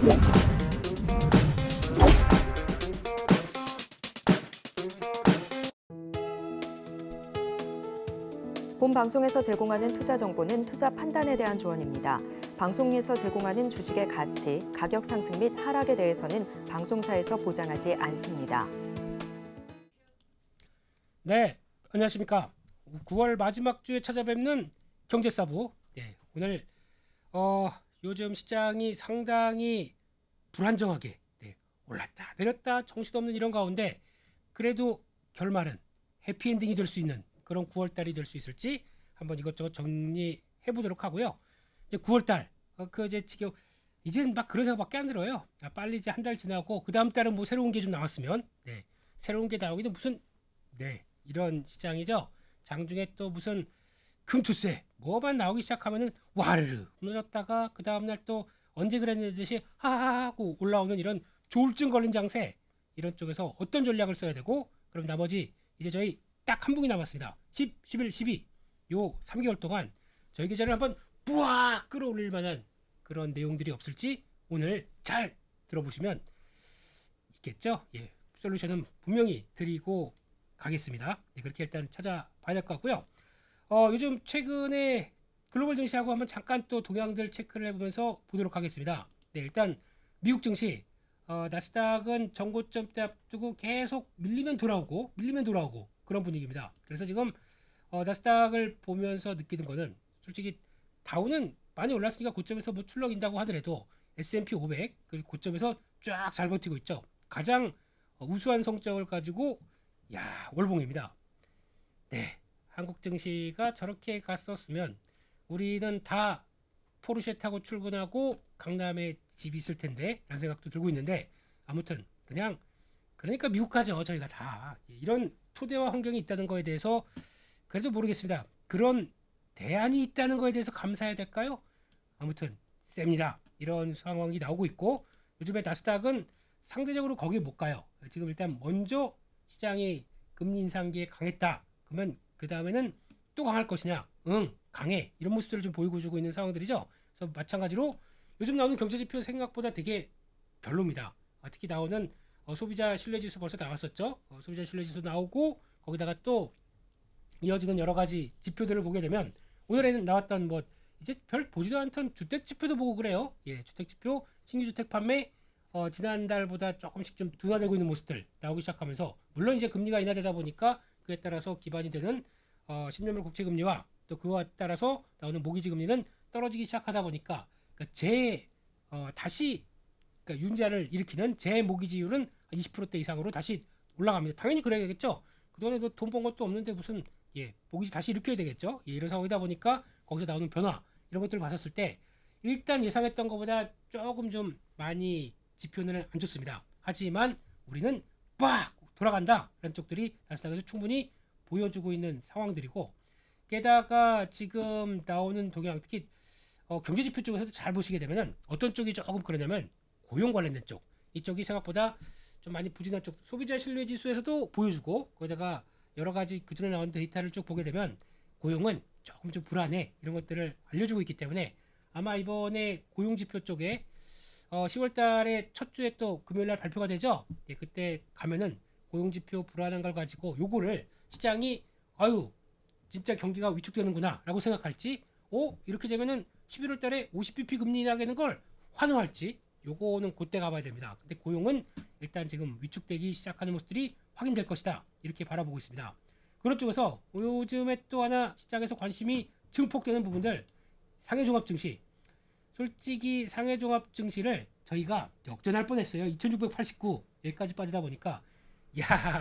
본 방송에서 제공하는 투자 정보는 투자 판단에 대한 조언입니다. 방송에서 제공하는 주식의 가치, 가격 상승 및 하락에 대해서는 방송사에서 보장하지 않습니다. 네, 안녕하십니까. 9월 마지막 주에 찾아뵙는 경제사부. 네, 오늘 요즘 시장이 상당히 불안정하게 올랐다 내렸다 정신없는 이런 가운데 그래도 결말은 해피엔딩이 될 수 있는 그런 9월달이 될 수 있을지 한번 이것저것 정리해 보도록 하고요. 이제 9월달 이제 지금 이제는 막 그런 생각밖에 안 들어요. 빨리 이제 한 달 지나고 그 다음 달은 뭐 새로운 게 좀 나왔으면 새로운 게 나오기도 무슨 이런 시장이죠. 장중에 또 무슨 금투세 뭐만 나오기 시작하면은 와르르 무너졌다가 그 다음 날 또 언제 그랬는지 하하하고 올라오는 이런 조울증 걸린 장세 이런 쪽에서 어떤 전략을 써야 되고 그럼 나머지 이제 저희 딱 한 분이 남았습니다. 10, 11, 12 요 3개월 동안 저희 계좌를 한번 뿌악 끌어올릴 만한 그런 내용들이 없을지 오늘 잘 들어보시면 있겠죠. 솔루션은 분명히 드리고 가겠습니다. 그렇게 일단 찾아봐야 될 것 같고요. 요즘 최근에 글로벌 증시하고 한번 잠깐 또 동향들 체크를 해보면서 보도록 하겠습니다. 일단 미국 증시 나스닥은 정고점 때 앞두고 계속 밀리면 돌아오고 그런 분위기입니다. 그래서 지금 나스닥을 보면서 느끼는 거는 솔직히 다우는 많이 올랐으니까 고점에서 뭐 출렁인다고 하더라도 S&P 500 그 고점에서 쫙 잘 버티고 있죠. 가장 우수한 성적을 가지고 월봉입니다. 한국 증시가 저렇게 갔었으면 우리는 다 포르쉐 타고 출근하고 강남에 집이 있을 텐데 라는 생각도 들고 있는데 아무튼 그러니까 미국 가죠. 저희가 다 이런 토대와 환경이 있다는 거에 대해서 그래도 모르겠습니다. 그런 대안이 있다는 거에 대해서 감사해야 될까요? 아무튼 셉니다. 이런 상황이 나오고 있고 요즘에 나스닥은 상대적으로 거기에 못 가요. 지금 일단 먼저 시장이 금리 인상기에 강했다. 그러면 그 다음에는 또 강할 것이냐? 강해. 이런 모습들을 좀 보여주고 있는 상황들이죠. 그래서 마찬가지로 요즘 나오는 경제지표 생각보다 되게 별로입니다. 특히 나오는 소비자 신뢰지수 벌써 나왔었죠. 소비자 신뢰지수 나오고 거기다가 또 이어지는 여러 가지 지표들을 보게 되면 오늘에는 나왔던 뭐 이제 별 보지도 않던 주택 지표도 보고 그래요. 주택 지표 신규 주택 판매 지난달보다 조금씩 좀 둔화되고 있는 모습들 나오기 시작하면서 물론 이제 금리가 인하되다 보니까 그에 따라서 기반이 되는 10년물 국채 금리와 또 그와 따라서 나오는 모기지 금리는 떨어지기 시작하다 보니까 다시 윤자를 일으키는 재모기지율은 20%대 이상으로 다시 올라갑니다. 당연히 그래야겠죠. 그동안에 돈 번 것도 없는데 무슨 모기지 다시 일으켜야 되겠죠. 이런 상황이다 보니까 거기서 나오는 변화 이런 것들을 봤었을 때 일단 예상했던 것보다 조금 좀 많이 지표는 안 좋습니다. 하지만 우리는 빡 돌아간다 라는 쪽들이 나스닥에서 충분히 보여주고 있는 상황들이고 게다가 지금 나오는 동향 특히 경제지표 쪽에서도 잘 보시게 되면은 어떤 쪽이 조금 그러냐면 고용 관련된 쪽 이쪽이 생각보다 좀 많이 부진한 쪽 소비자 신뢰 지수에서도 보여주고 거기다가 여러 가지 그전에 나온 데이터를 쭉 보게 되면 고용은 조금 좀 불안해 이런 것들을 알려주고 있기 때문에 아마 이번에 고용지표 쪽에 10월 달에 첫 주에 또 금요일 날 발표가 되죠. 그때 가면은 고용지표 불안한 걸 가지고 요거를 시장이 진짜 경기가 위축되는구나 라고 생각할지 이렇게 되면은 11월 달에 50bp 금리 인하되는 걸 환호할지 요거는 그때 가봐야 됩니다. 근데 고용은 일단 지금 위축되기 시작하는 모습들이 확인될 것이다 이렇게 바라보고 있습니다. 그런 쪽에서 요즘에 또 하나 시장에서 관심이 증폭되는 부분들 상해종합증시 솔직히 상해종합증시를 저희가 역전할 뻔했어요. 2689 여기까지 빠지다 보니까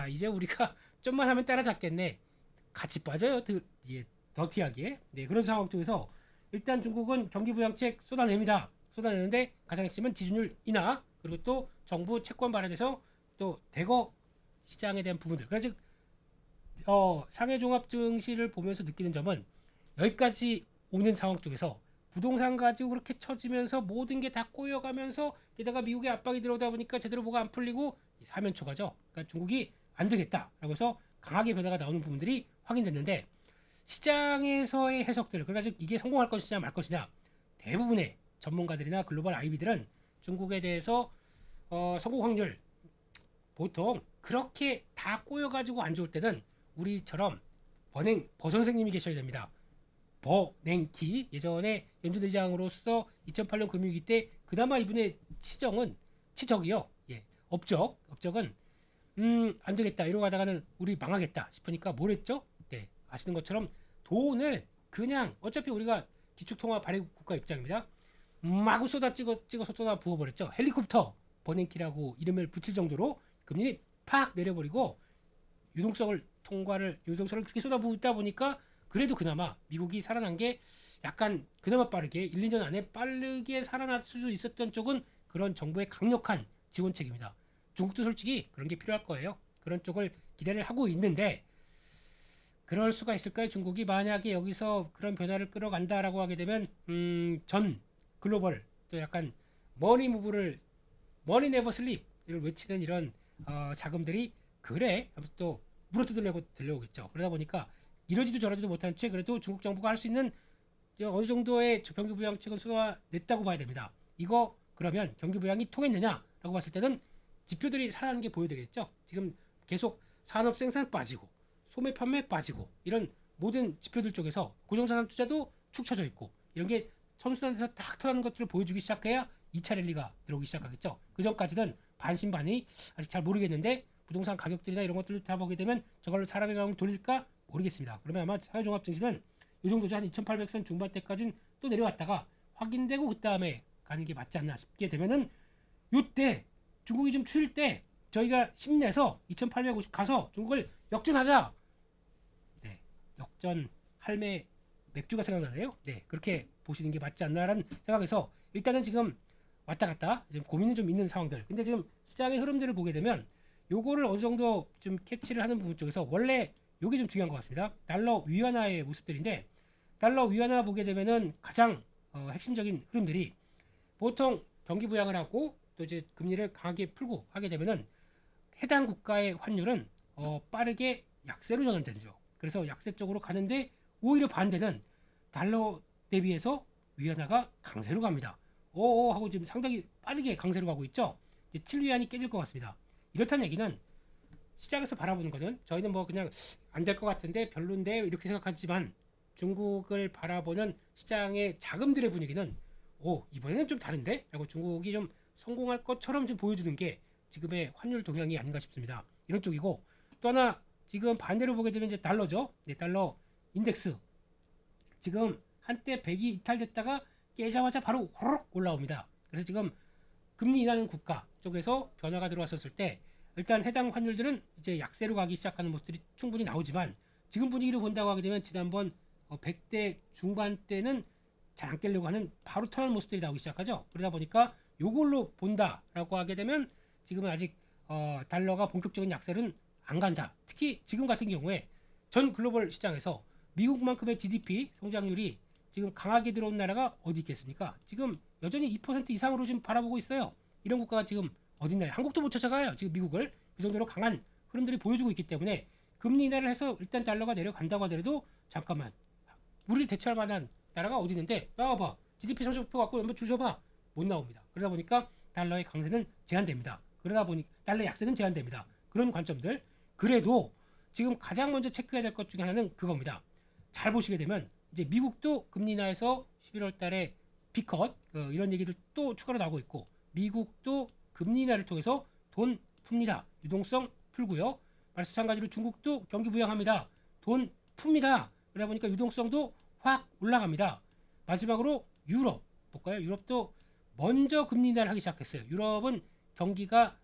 이제 우리가 좀만 하면 따라잡겠네. 같이 빠져요. 더티하게. 그런 상황 쪽에서 일단 중국은 경기부양책 쏟아냅니다. 쏟아내는데 가장 핵심은 지준율 인하 그리고 또 정부 채권 발행에서 또 대거 시장에 대한 부분들. 그래서 상해종합증시를 보면서 느끼는 점은 여기까지 오는 상황 쪽에서 부동산 가지고 그렇게 처지면서 모든 게 다 꼬여가면서 게다가 미국의 압박이 들어오다 보니까 제대로 뭐가 안 풀리고 사면초가죠. 그러니까 중국이 안 되겠다라고 해서 강하게 변화가 나오는 부분들이 확인됐는데 시장에서의 해석들 그러니까 즉 이게 성공할 것이냐 말 것이냐 대부분의 전문가들이나 글로벌 IB들은 중국에 대해서 성공 확률 보통 그렇게 다 꼬여가지고 안 좋을 때는 우리처럼 버 선생님이 계셔야 됩니다. 버냉키 예전에 연준의장으로서 2008년 금융위기 때 그나마 이분의 치적이요. 예, 업적은 안 되겠다 이러고 가다가는 우리 망하겠다 싶으니까 뭘 했죠? 네, 아시는 것처럼 돈을 그냥 어차피 우리가 기축통화 발행 국가 입장입니다. 마구 찍어서 쏟아 부어버렸죠. 헬리콥터 버냉키라고 이름을 붙일 정도로 금리 팍 내려버리고 유동성을 그렇게 쏟아부었다 보니까 그래도 그나마 미국이 살아난 게 약간 그나마 빠르게 1, 2년 안에 빠르게 살아날 수 있었던 쪽은 그런 정부의 강력한 지원책입니다. 중국도 솔직히 그런 게 필요할 거예요. 그런 쪽을 기대를 하고 있는데 그럴 수가 있을까요? 중국이 만약에 여기서 그런 변화를 끌어간다라고 하게 되면 전 글로벌 또 약간 머니 네버 슬립을 외치는 이런 자금들이 그래 하면서 또 물어뜯으려고 들려오겠죠. 그러다 보니까 이러지도 저러지도 못한 채 그래도 중국 정부가 할 수 있는 어느 정도의 경기 부양책은 쏟아냈다고 봐야 됩니다. 이거 그러면 경기 부양이 통했느냐라고 봤을 때는 지표들이 살아나는 게 보여야 되겠죠. 지금 계속 산업 생산 빠지고 소매 판매 빠지고 이런 모든 지표들 쪽에서 고정자산 투자도 축 처져 있고 이런 게 선순환에서 딱 터나는 것들을 보여주기 시작해야 2차 랠리가 들어오기 시작하겠죠. 그 전까지는 반신반의 아직 잘 모르겠는데 부동산 가격들이나 이런 것들을 다 보게 되면 저걸로 사람의 마음을 돌릴까 모르겠습니다. 그러면 아마 사회종합증시는 이 정도죠. 한 2800선 중반대까지는 또 내려왔다가 확인되고 그 다음에 가는 게 맞지 않나 싶게 되면은 요때 중국이 좀 추일 때 저희가 힘내서 2850 가서 중국을 역전하자. 네, 역전 할매 맥주가 생각나네요. 네, 그렇게 보시는 게 맞지 않나라는 생각에서 일단은 지금 왔다 갔다 지금 고민이 좀 있는 상황들. 근데 지금 시장의 흐름들을 보게 되면 요거를 어느 정도 좀 캐치를 하는 부분 쪽에서 원래 요게 좀 중요한 것 같습니다. 달러 위안화의 모습들인데 달러 위안화 보게 되면은 가장 핵심적인 흐름들이 보통 경기 부양을 하고 또 이제 금리를 강하게 풀고 하게 되면은 해당 국가의 환율은 빠르게 약세로 전환되죠. 그래서 약세 쪽으로 가는데 오히려 반대는 달러 대비해서 위안화가 강세로 갑니다. 오 하고 지금 상당히 빠르게 강세로 가고 있죠. 이제 7위안이 깨질 것 같습니다. 이렇다는 얘기는 시장에서 바라보는 것은 저희는 뭐 그냥 안 될 것 같은데 별론데 이렇게 생각하지만 중국을 바라보는 시장의 자금들의 분위기는 이번에는 좀 다른데? 라고 중국이 좀 성공할 것처럼 좀 보여주는 게 지금의 환율 동향이 아닌가 싶습니다. 이런 쪽이고 또 하나 지금 반대로 보게 되면 이제 달러죠. 네, 달러 인덱스 지금 한때 100이 이탈됐다가 깨자마자 바로 호록 올라옵니다. 그래서 지금 금리 인하는 국가 쪽에서 변화가 들어왔었을 때 일단 해당 환율들은 이제 약세로 가기 시작하는 모습들이 충분히 나오지만 지금 분위기를 본다고 하게 되면 지난번 100대 중반 때는 잘 안 깨려고 하는 바로 턴하는 모습들이 나오기 시작하죠. 그러다 보니까 요걸로 본다라고 하게 되면 지금은 아직 달러가 본격적인 약세는 안 간다. 특히 지금 같은 경우에 전 글로벌 시장에서 미국만큼의 GDP 성장률이 지금 강하게 들어온 나라가 어디 있겠습니까? 지금 여전히 2% 이상으로 지금 바라보고 있어요. 이런 국가가 지금 어디 있나요? 한국도 못 쫓아가요. 지금 미국을 그 정도로 강한 흐름들이 보여주고 있기 때문에 금리 인하를 해서 일단 달러가 내려간다고 하더라도 잠깐만 우리를 대체할 만한 나라가 어디 있는데 나와봐. GDP 성장표 갖고 한번 줄 서봐. 못 나옵니다. 그러다 보니까 달러의 강세는 제한됩니다. 그러다 보니 달러 약세는 제한됩니다. 그런 관점들. 그래도 지금 가장 먼저 체크해야 될 것 중에 하나는 그겁니다. 잘 보시게 되면 이제 미국도 금리 인하에서 11월 달에 B컷 이런 얘기들 또 추가로 나오고 있고 미국도 금리 인하를 통해서 돈 풉니다. 유동성 풀고요. 마찬가지로 중국도 경기 부양합니다. 돈 풉니다. 그러다 보니까 유동성도 확 올라갑니다. 마지막으로 유럽 볼까요? 유럽도 먼저 금리 인하를 하기 시작했어요. 유럽은 경기가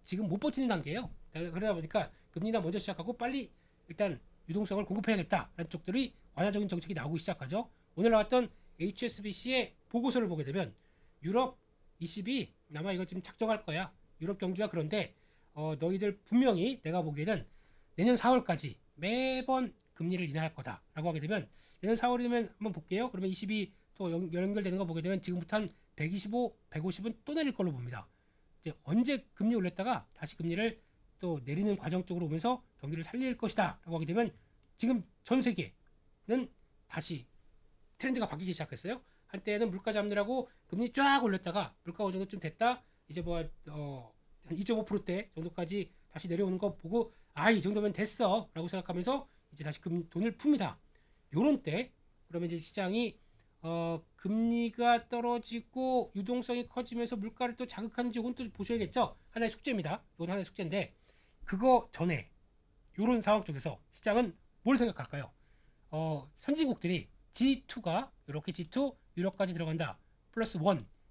지금 못 버티는 단계예요. 그러다 보니까 금리 인하 먼저 시작하고 빨리 일단 유동성을 공급해야겠다라는 쪽들이 완화적인 정책이 나오기 시작하죠. 오늘 나왔던 HSBC의 보고서를 보게 되면 유럽 20이 아마 이거 지금 작정할 거야. 유럽 경기가 그런데 너희들 분명히 내가 보기에는 내년 4월까지 매번 금리를 인하할 거다라고 하게 되면 내년 4월이면 한번 볼게요. 그러면 20이 또 연결되는 거 보게 되면 지금부터 한 125, 150은 또 내릴 걸로 봅니다. 이제 언제 금리 올렸다가 다시 금리를 또 내리는 과정 쪽으로 오면서 경기를 살릴 것이다라고 하게 되면 지금 전 세계는 다시 트렌드가 바뀌기 시작했어요. 한때는 물가 잡느라고 금리 쫙 올렸다가 물가 어느 정도 좀 됐다 이제 한 2.5%대 정도까지 다시 내려오는 거 보고 이 정도면 됐어 라고 생각하면서 이제 다시 돈을 풉니다. 요런 때 그러면 이제 시장이 금리가 떨어지고 유동성이 커지면서 물가를 또 자극하는지 이건 또 보셔야겠죠. 하나의 숙제입니다. 이건 하나의 숙제인데 그거 전에 이런 상황 쪽에서 시장은 뭘 생각할까요? 선진국들이 G2가 이렇게 G2 유럽까지 들어간다 플러스 1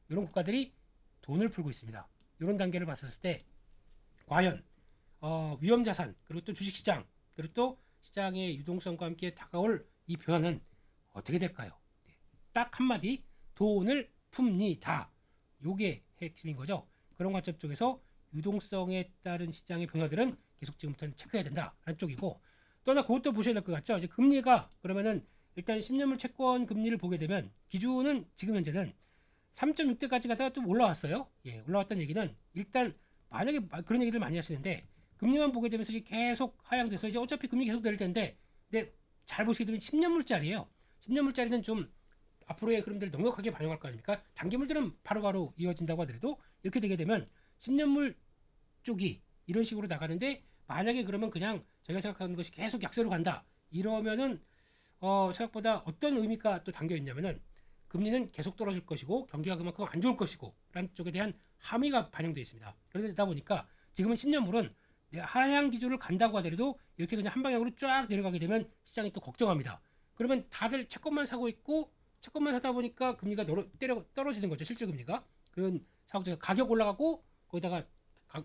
이런 국가들이 돈을 풀고 있습니다. 이런 단계를 봤을 때 과연 위험자산 그리고 또 주식시장 그리고 또 시장의 유동성과 함께 다가올 이 변화는 어떻게 될까요? 딱 한마디 돈을 풉니다. 요게 핵심인 거죠. 그런 관점 쪽에서 유동성에 따른 시장의 변화들은 계속 지금부터는 체크해야 된다라는 쪽이고 또 하나 그것도 보셔야 될 것 같죠. 이제 금리가 그러면은 일단 10년물 채권 금리를 보게 되면 기준은 지금 현재는 3.6대까지 가다가 또 올라왔어요. 예, 올라왔다는 얘기는 일단 만약에 그런 얘기를 많이 하시는데 금리만 보게 되면서 이제 계속 하향돼서 이제 어차피 금리 계속 내릴 텐데 근데 잘 보시게 되면 10년물짜리예요. 10년물짜리는 좀 앞으로의 흐름들을 넉넉하게 반영할 거 아닙니까? 단기물들은 바로바로 이어진다고 하더라도 이렇게 되게 되면 10년물 쪽이 이런 식으로 나가는데 만약에 그러면 그냥 저희가 생각하는 것이 계속 약세로 간다 이러면은 생각보다 어떤 의미가 또 담겨 있냐면은 금리는 계속 떨어질 것이고 경기가 그만큼 안 좋을 것이고 라는 쪽에 대한 함의가 반영되어 있습니다. 그러다 보니까 지금은 10년물은 하향 기조를 간다고 하더라도 이렇게 그냥 한 방향으로 쫙 내려가게 되면 시장이 또 걱정합니다. 그러면 다들 채권만 사고 있고 채권만 사다 보니까 금리가 떨어지는 거죠. 실질 금리가. 그런 상황에서 가격 올라가고 거기다가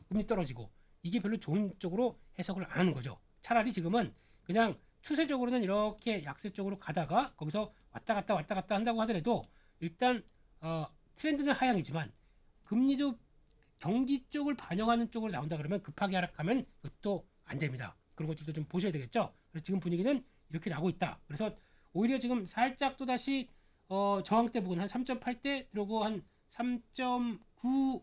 금리 떨어지고 이게 별로 좋은 쪽으로 해석을 안 하는 거죠. 차라리 지금은 그냥 추세적으로는 이렇게 약세 쪽으로 가다가 거기서 왔다 갔다 한다고 하더라도 일단 트렌드는 하향이지만 금리도 경기 쪽을 반영하는 쪽으로 나온다 그러면 급하게 하락하면 그것도 안 됩니다. 그런 것들도 좀 보셔야 되겠죠. 그래서 지금 분위기는 이렇게 나오고 있다. 그래서 오히려 지금 살짝 또 다시 저항대 부분 한 3.8대 들어오고 한 3.95,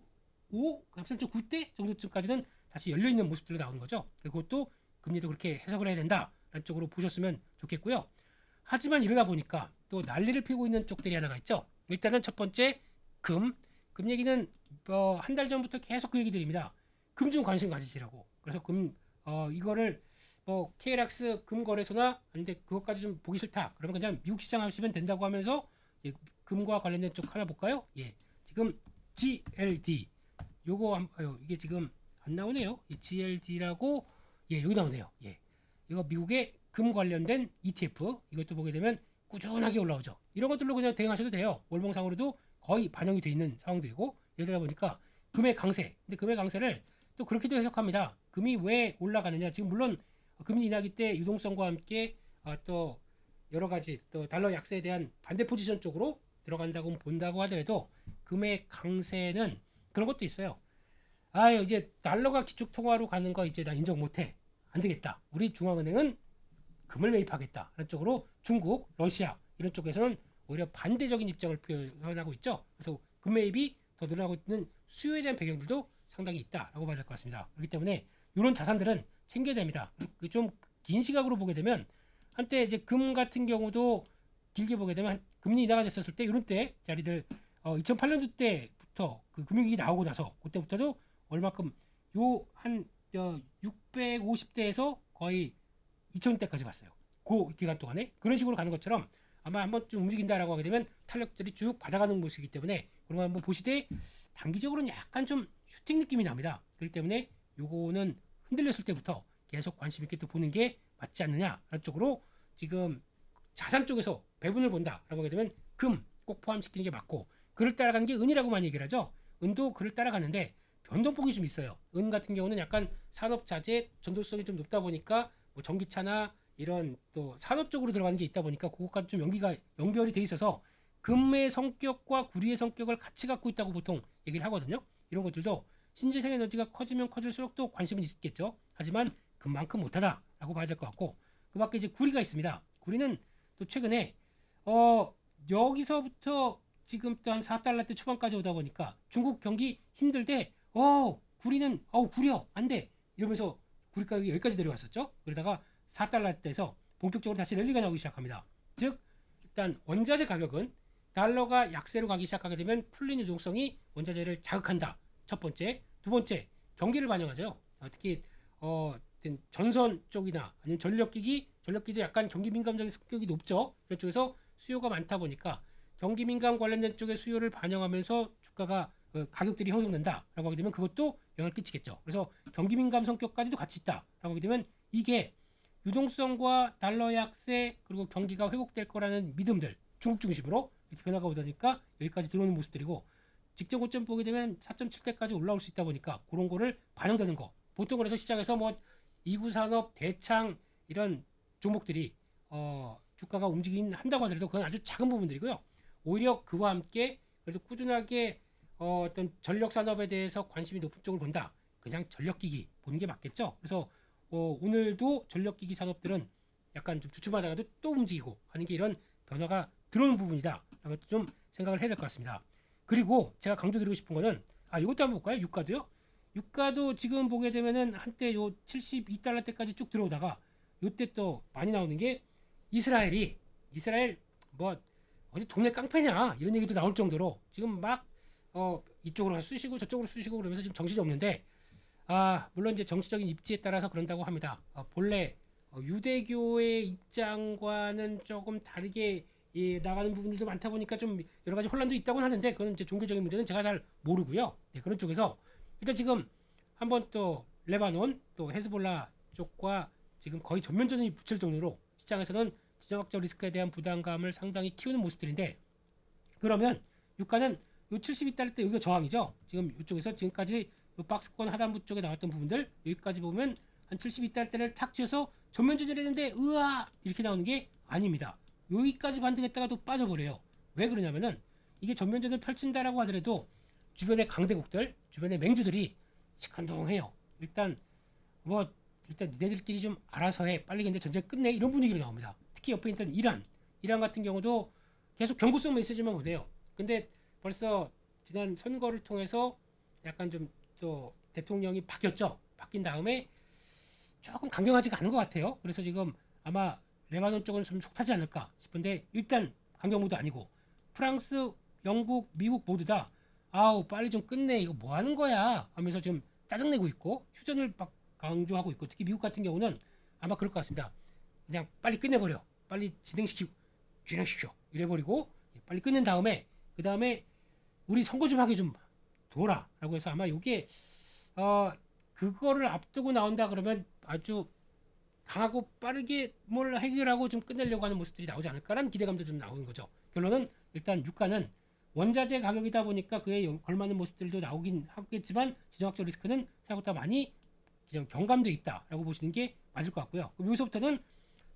3.9대 정도쯤까지는 다시 열려 있는 모습들로 나오는 거죠. 그것도 금리도 그렇게 해석을 해야 된다라는 쪽으로 보셨으면 좋겠고요. 하지만 이러다 보니까 또 난리를 피우고 있는 쪽들이 하나가 있죠. 일단은 첫 번째 금 얘기는 한 달 전부터 계속 그 얘기 드립니다. 금 좀 관심 가지시라고. 그래서 이거를 KLX 금 거래소나 아닌데 그것까지 좀 보기 싫다. 그러면 그냥 미국 시장 하시면 된다고 하면서 금과 관련된 쪽 하나 볼까요? 예, 지금 GLD 요거 이게 지금 안 나오네요. 이 GLD라고 여기 나오네요. 예, 이거 미국의 금 관련된 ETF 이것도 보게 되면 꾸준하게 올라오죠. 이런 것들로 그냥 대응하셔도 돼요. 월봉상으로도 거의 반영이 되어 있는 상황들이고 이러다 보니까 금의 강세. 근데 금의 강세를 또 그렇게도 해석합니다. 금이 왜 올라가느냐? 지금 물론 금리 인하기 때 유동성과 함께 또 여러 가지 또 달러 약세에 대한 반대 포지션 쪽으로 들어간다고 본다고 하더라도 금의 강세는 그런 것도 있어요. 이제 달러가 기축 통화로 가는 거 이제 나 인정 못해. 안 되겠다. 우리 중앙은행은 금을 매입하겠다. 하는 쪽으로 중국, 러시아 이런 쪽에서는 오히려 반대적인 입장을 표현하고 있죠. 그래서 금 매입이 더 늘어나고 있는 수요에 대한 배경들도 상당히 있다라고 봐야 될 것 같습니다. 그렇기 때문에 이런 자산들은 챙겨야 됩니다. 좀 긴 시각으로 보게 되면 한때 이제 금 같은 경우도 길게 보게 되면 금리 인하가 됐었을 때 이런 때 자리들 2008년도 때부터 그 금융위기 나오고 나서 그때부터도 얼마큼 한 650대에서 거의 2000대까지 갔어요. 그 기간 동안에 그런 식으로 가는 것처럼 아마 한번 좀 움직인다라고 하게 되면 탄력들이 쭉 받아가는 모습이기 때문에 그런 거 한번 보시되 단기적으로는 약간 좀 슈팅 느낌이 납니다. 그렇기 때문에 요거는 흔들렸을 때부터 계속 관심 있게 또 보는 게 맞지 않느냐라는 쪽으로 지금 자산 쪽에서 배분을 본다라고 하게 되면 금 꼭 포함시키는 게 맞고 그를 따라가는 게 은이라고 많이 얘기를 하죠. 은도 그를 따라가는데 변동폭이 좀 있어요. 은 같은 경우는 약간 산업 자재 전도성이 좀 높다 보니까 뭐 전기차나 이런 또 산업 쪽으로 들어가는 게 있다 보니까 그것과 좀 연결이 돼 있어서 금의 성격과 구리의 성격을 같이 갖고 있다고 보통 얘기를 하거든요. 이런 것들도 신재생 에너지가 커지면 커질수록 또 관심은 있겠죠. 하지만 금만큼 못하다라고 봐야 될 것 같고 그 밖에 이제 구리가 있습니다. 구리는 또 최근에 여기서부터 지금 또 한 4달러대 초반까지 오다 보니까 중국 경기 힘들대 구리는 구려 안돼 이러면서 구리 가격이 여기까지 내려왔었죠. 그러다가 4달러대에서 본격적으로 다시 랠리가 나오기 시작합니다. 즉 일단 원자재 가격은 달러가 약세로 가기 시작하게 되면 풀린 유동성이 원자재를 자극한다. 첫 번째. 두 번째, 경기를 반영하죠. 특히 어떤 전선 쪽이나 아니면 전력기도 약간 경기 민감적인 성격이 높죠. 그쪽에서 수요가 많다 보니까 경기 민감 관련된 쪽의 수요를 반영하면서 주가가 가격들이 형성된다라고 하게 되면 그것도 영향을 끼치겠죠. 그래서 경기 민감 성격까지도 같이 있다라고 하게 되면 이게 유동성과 달러 약세 그리고 경기가 회복될 거라는 믿음들 중국 중심으로 이렇게 변화가 오다 보니까 여기까지 들어오는 모습들이고 직전 고점 보게 되면 4.7대까지 올라올 수 있다 보니까 그런 거를 반영되는 거. 보통 그래서 시장에서 뭐 이구산업, 대창 이런 종목들이 주가가 움직이긴 한다고 하더라도 그건 아주 작은 부분들이고요. 오히려 그와 함께 그래도 꾸준하게 어떤 전력 산업에 대해서 관심이 높은 쪽을 본다. 그냥 전력기기 보는 게 맞겠죠. 그래서 오늘도 전력기기 산업들은 약간 좀 주춤하다가도 또 움직이고 하는 게 이런 변화가 들어오는 부분이다. 라고 좀 생각을 해야 될 것 같습니다. 그리고 제가 강조드리고 싶은 거는 이것도 한번 볼까요? 유가도요. 유가도 지금 보게 되면은 한때 요 72달러 때까지 쭉 들어오다가 요때 또 많이 나오는 게 이스라엘 뭐 어디 동네 깡패냐 이런 얘기도 나올 정도로 지금 막 이쪽으로 쑤시고 저쪽으로 쑤시고 그러면서 지금 정신이 없는데 물론 이제 정치적인 입지에 따라서 그런다고 합니다. 본래 유대교의 입장과는 조금 다르게 나가는 부분들도 많다 보니까 좀 여러 가지 혼란도 있다고 하는데 그건 이제 종교적인 문제는 제가 잘 모르고요. 네, 그런 쪽에서 일단 지금 한번 또 레바논 또 헤즈볼라 쪽과 지금 거의 전면전이 붙을 정도로 시장에서는 지정학적 리스크에 대한 부담감을 상당히 키우는 모습들인데 그러면 유가는 요 72달러 때 여기가 저항이죠. 지금 이쪽에서 지금까지 요 박스권 하단부 쪽에 나왔던 부분들 여기까지 보면 한 72달러 때를 탁 튀어서 전면전을 했는데 으아 이렇게 나오는 게 아닙니다. 여기까지 반등했다가 또 빠져버려요. 왜 그러냐면은 이게 전면전을 펼친다라고 하더라도 주변의 강대국들, 주변의 맹주들이 시큰둥해요. 일단 니네들끼리 좀 알아서 해. 빨리 근데 전쟁 끝내. 이런 분위기로 나옵니다. 특히 옆에 있던 이란 같은 경우도 계속 경고성 메시지만 보내요. 근데 벌써 지난 선거를 통해서 약간 좀 또 대통령이 바뀌었죠. 바뀐 다음에 조금 강경하지가 않은 것 같아요. 그래서 지금 아마 레바논 쪽은 좀 속타지 않을까 싶은데 일단 강경무도 아니고 프랑스, 영국, 미국 모두 다 빨리 좀 끝내 이거 뭐 하는 거야 하면서 지금 짜증내고 있고 휴전을 막 강조하고 있고 특히 미국 같은 경우는 아마 그럴 것 같습니다. 그냥 빨리 끝내버려 빨리 진행시키고 이래버리고 빨리 끝낸 다음에 그 다음에 우리 선거 좀 하게 좀 둬라 라고 해서 아마 이게 그거를 앞두고 나온다 그러면 아주 강하고 빠르게 뭘 해결하고 좀 끝내려고 하는 모습들이 나오지 않을까라는 기대감도 좀 나오는 거죠. 결론은 일단 유가는 원자재 가격이다 보니까 그에 걸맞는 모습들도 나오긴 하겠지만 지정학적 리스크는 생각보다 많이 경감돼 있다라고 보시는 게 맞을 것 같고요. 여기서부터는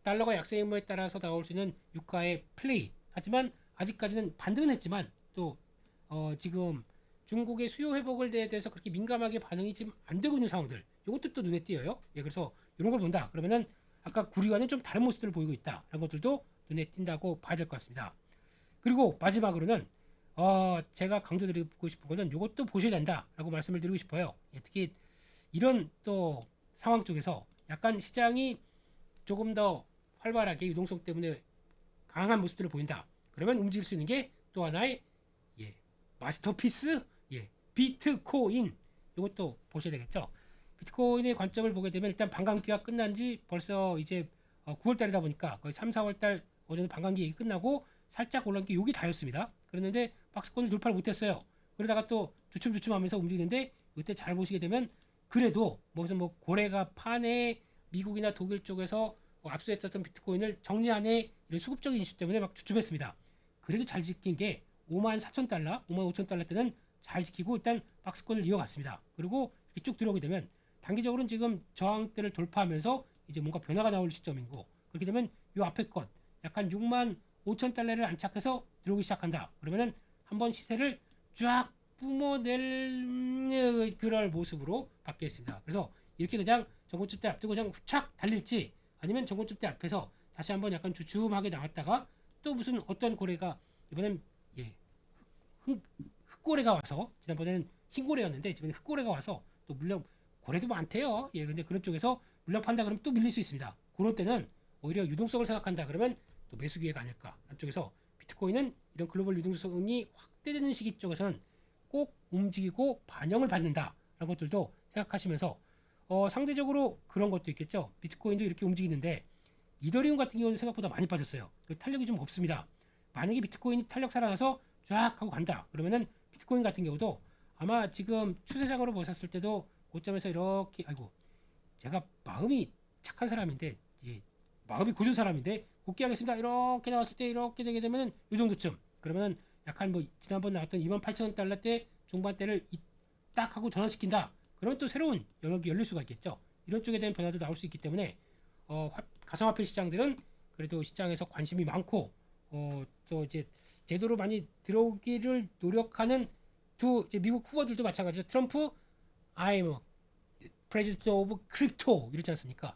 달러가 약세 행보에 따라서 나올 수 있는 유가의 플레이. 하지만 아직까지는 반등은 했지만 또 지금 중국의 수요 회복을 대해서 그렇게 민감하게 반응이 지금 안 되고 있는 상황들. 이것도 또 눈에 띄어요. 그래서 이런 걸 본다. 그러면은 아까 구리와는 좀 다른 모습들을 보이고 있다. 이런 것들도 눈에 띈다고 봐야 될 것 같습니다. 그리고 마지막으로는 제가 강조드리고 싶은 거는 이것도 보셔야 된다라고 말씀을 드리고 싶어요. 특히 이런 또 상황 쪽에서 약간 시장이 조금 더 활발하게 유동성 때문에 강한 모습들을 보인다. 그러면 움직일 수 있는 게 또 하나의 마스터피스 비트코인 이것도 보셔야 되겠죠. 비트코인의 관점을 보게 되면 일단 반감기가 끝난 지 벌써 이제 9월 달이다 보니까 거의 3, 4월 달 어제는 반감기 끝나고 살짝 올라온 게 여기 다였습니다. 그랬는데 박스권을 돌파를 못했어요. 그러다가 또 주춤주춤하면서 움직이는데 이때 잘 보시게 되면 그래도 무슨 고래가 파네 미국이나 독일 쪽에서 압수했던 비트코인을 정리하네 이런 수급적인 이슈 때문에 막 주춤했습니다. 그래도 잘 지킨 게 54,000달러, 55,000달러 때는 잘 지키고 일단 박스권을 이어갔습니다. 그리고 이렇게 쭉 들어오게 되면 단기적으로는 지금 저항대를 돌파하면서 이제 뭔가 변화가 나올 시점이고 그렇게 되면 이 앞에 것 약간 65,000달러를 안착해서 들어오기 시작한다. 그러면은 한번 시세를 쫙 뿜어낼 그럴 모습으로 바뀌어 있습니다. 그래서 이렇게 그냥 전고점 대 앞두고 그냥 후착 달릴지 아니면 전고점 대 앞에서 다시 한번 약간 주춤하게 나왔다가 또 무슨 어떤 고래가 이번엔 흑고래가 와서 지난번에는 흰고래였는데 이번엔 흑고래가 와서 또 물량 고래도 많대요. 근데 그런 쪽에서 물량 판다 그러면 또 밀릴 수 있습니다. 그런 때는 오히려 유동성을 생각한다 그러면 또 매수 기회가 아닐까. 안쪽에서 비트코인은 이런 글로벌 유동성이 확대되는 시기 쪽에서는 꼭 움직이고 반영을 받는다라는 것들도 생각하시면서 상대적으로 그런 것도 있겠죠. 비트코인도 이렇게 움직이는데 이더리움 같은 경우는 생각보다 많이 빠졌어요. 탄력이 좀 없습니다. 만약에 비트코인이 탄력 살아나서 쫙 하고 간다 그러면은 비트코인 같은 경우도 아마 지금 추세장으로 보셨을 때도 고점에서 이렇게 제가 마음이 착한 사람인데 마음이 고준 사람인데 곱게 하겠습니다. 이렇게 나왔을 때 이렇게 되게 되면은 이 정도쯤 그러면은 약간 뭐 지난번 나왔던 28,000달러 때 중반대를 딱 하고 전환시킨다. 그러면 또 새로운 영역이 열릴 수가 있겠죠. 이런 쪽에 대한 변화도 나올 수 있기 때문에 가상화폐 시장들은 그래도 시장에서 관심이 많고 또 이제 제도로 많이 들어오기를 노력하는 두 미국 후보들도 마찬가지죠. 트럼프 I'm president of crypto 이러지 않습니까?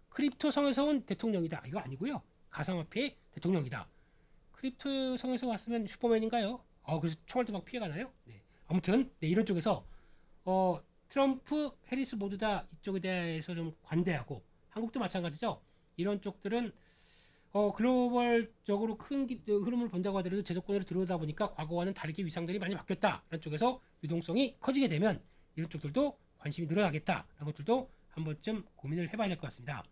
크립토 성에서 온 대통령이다. 이거 아니고요. 가상화폐 대통령이다. 크립토 성에서 왔으면 슈퍼맨인가요? 그래서 총알도 막 피해가나요? 네. 아무튼 이런 쪽에서 트럼프, 해리스 모두 다 이쪽에 대해서 좀 관대하고 한국도 마찬가지죠. 이런 쪽들은 글로벌적으로 큰 흐름을 본다고 하더라도 제도권으로 들어오다 보니까 과거와는 다르게 위상들이 많이 바뀌었다라는 쪽에서 유동성이 커지게 되면 이런 쪽들도 관심이 늘어나겠다라는 것들도 한 번쯤 고민을 해봐야 될 것 같습니다.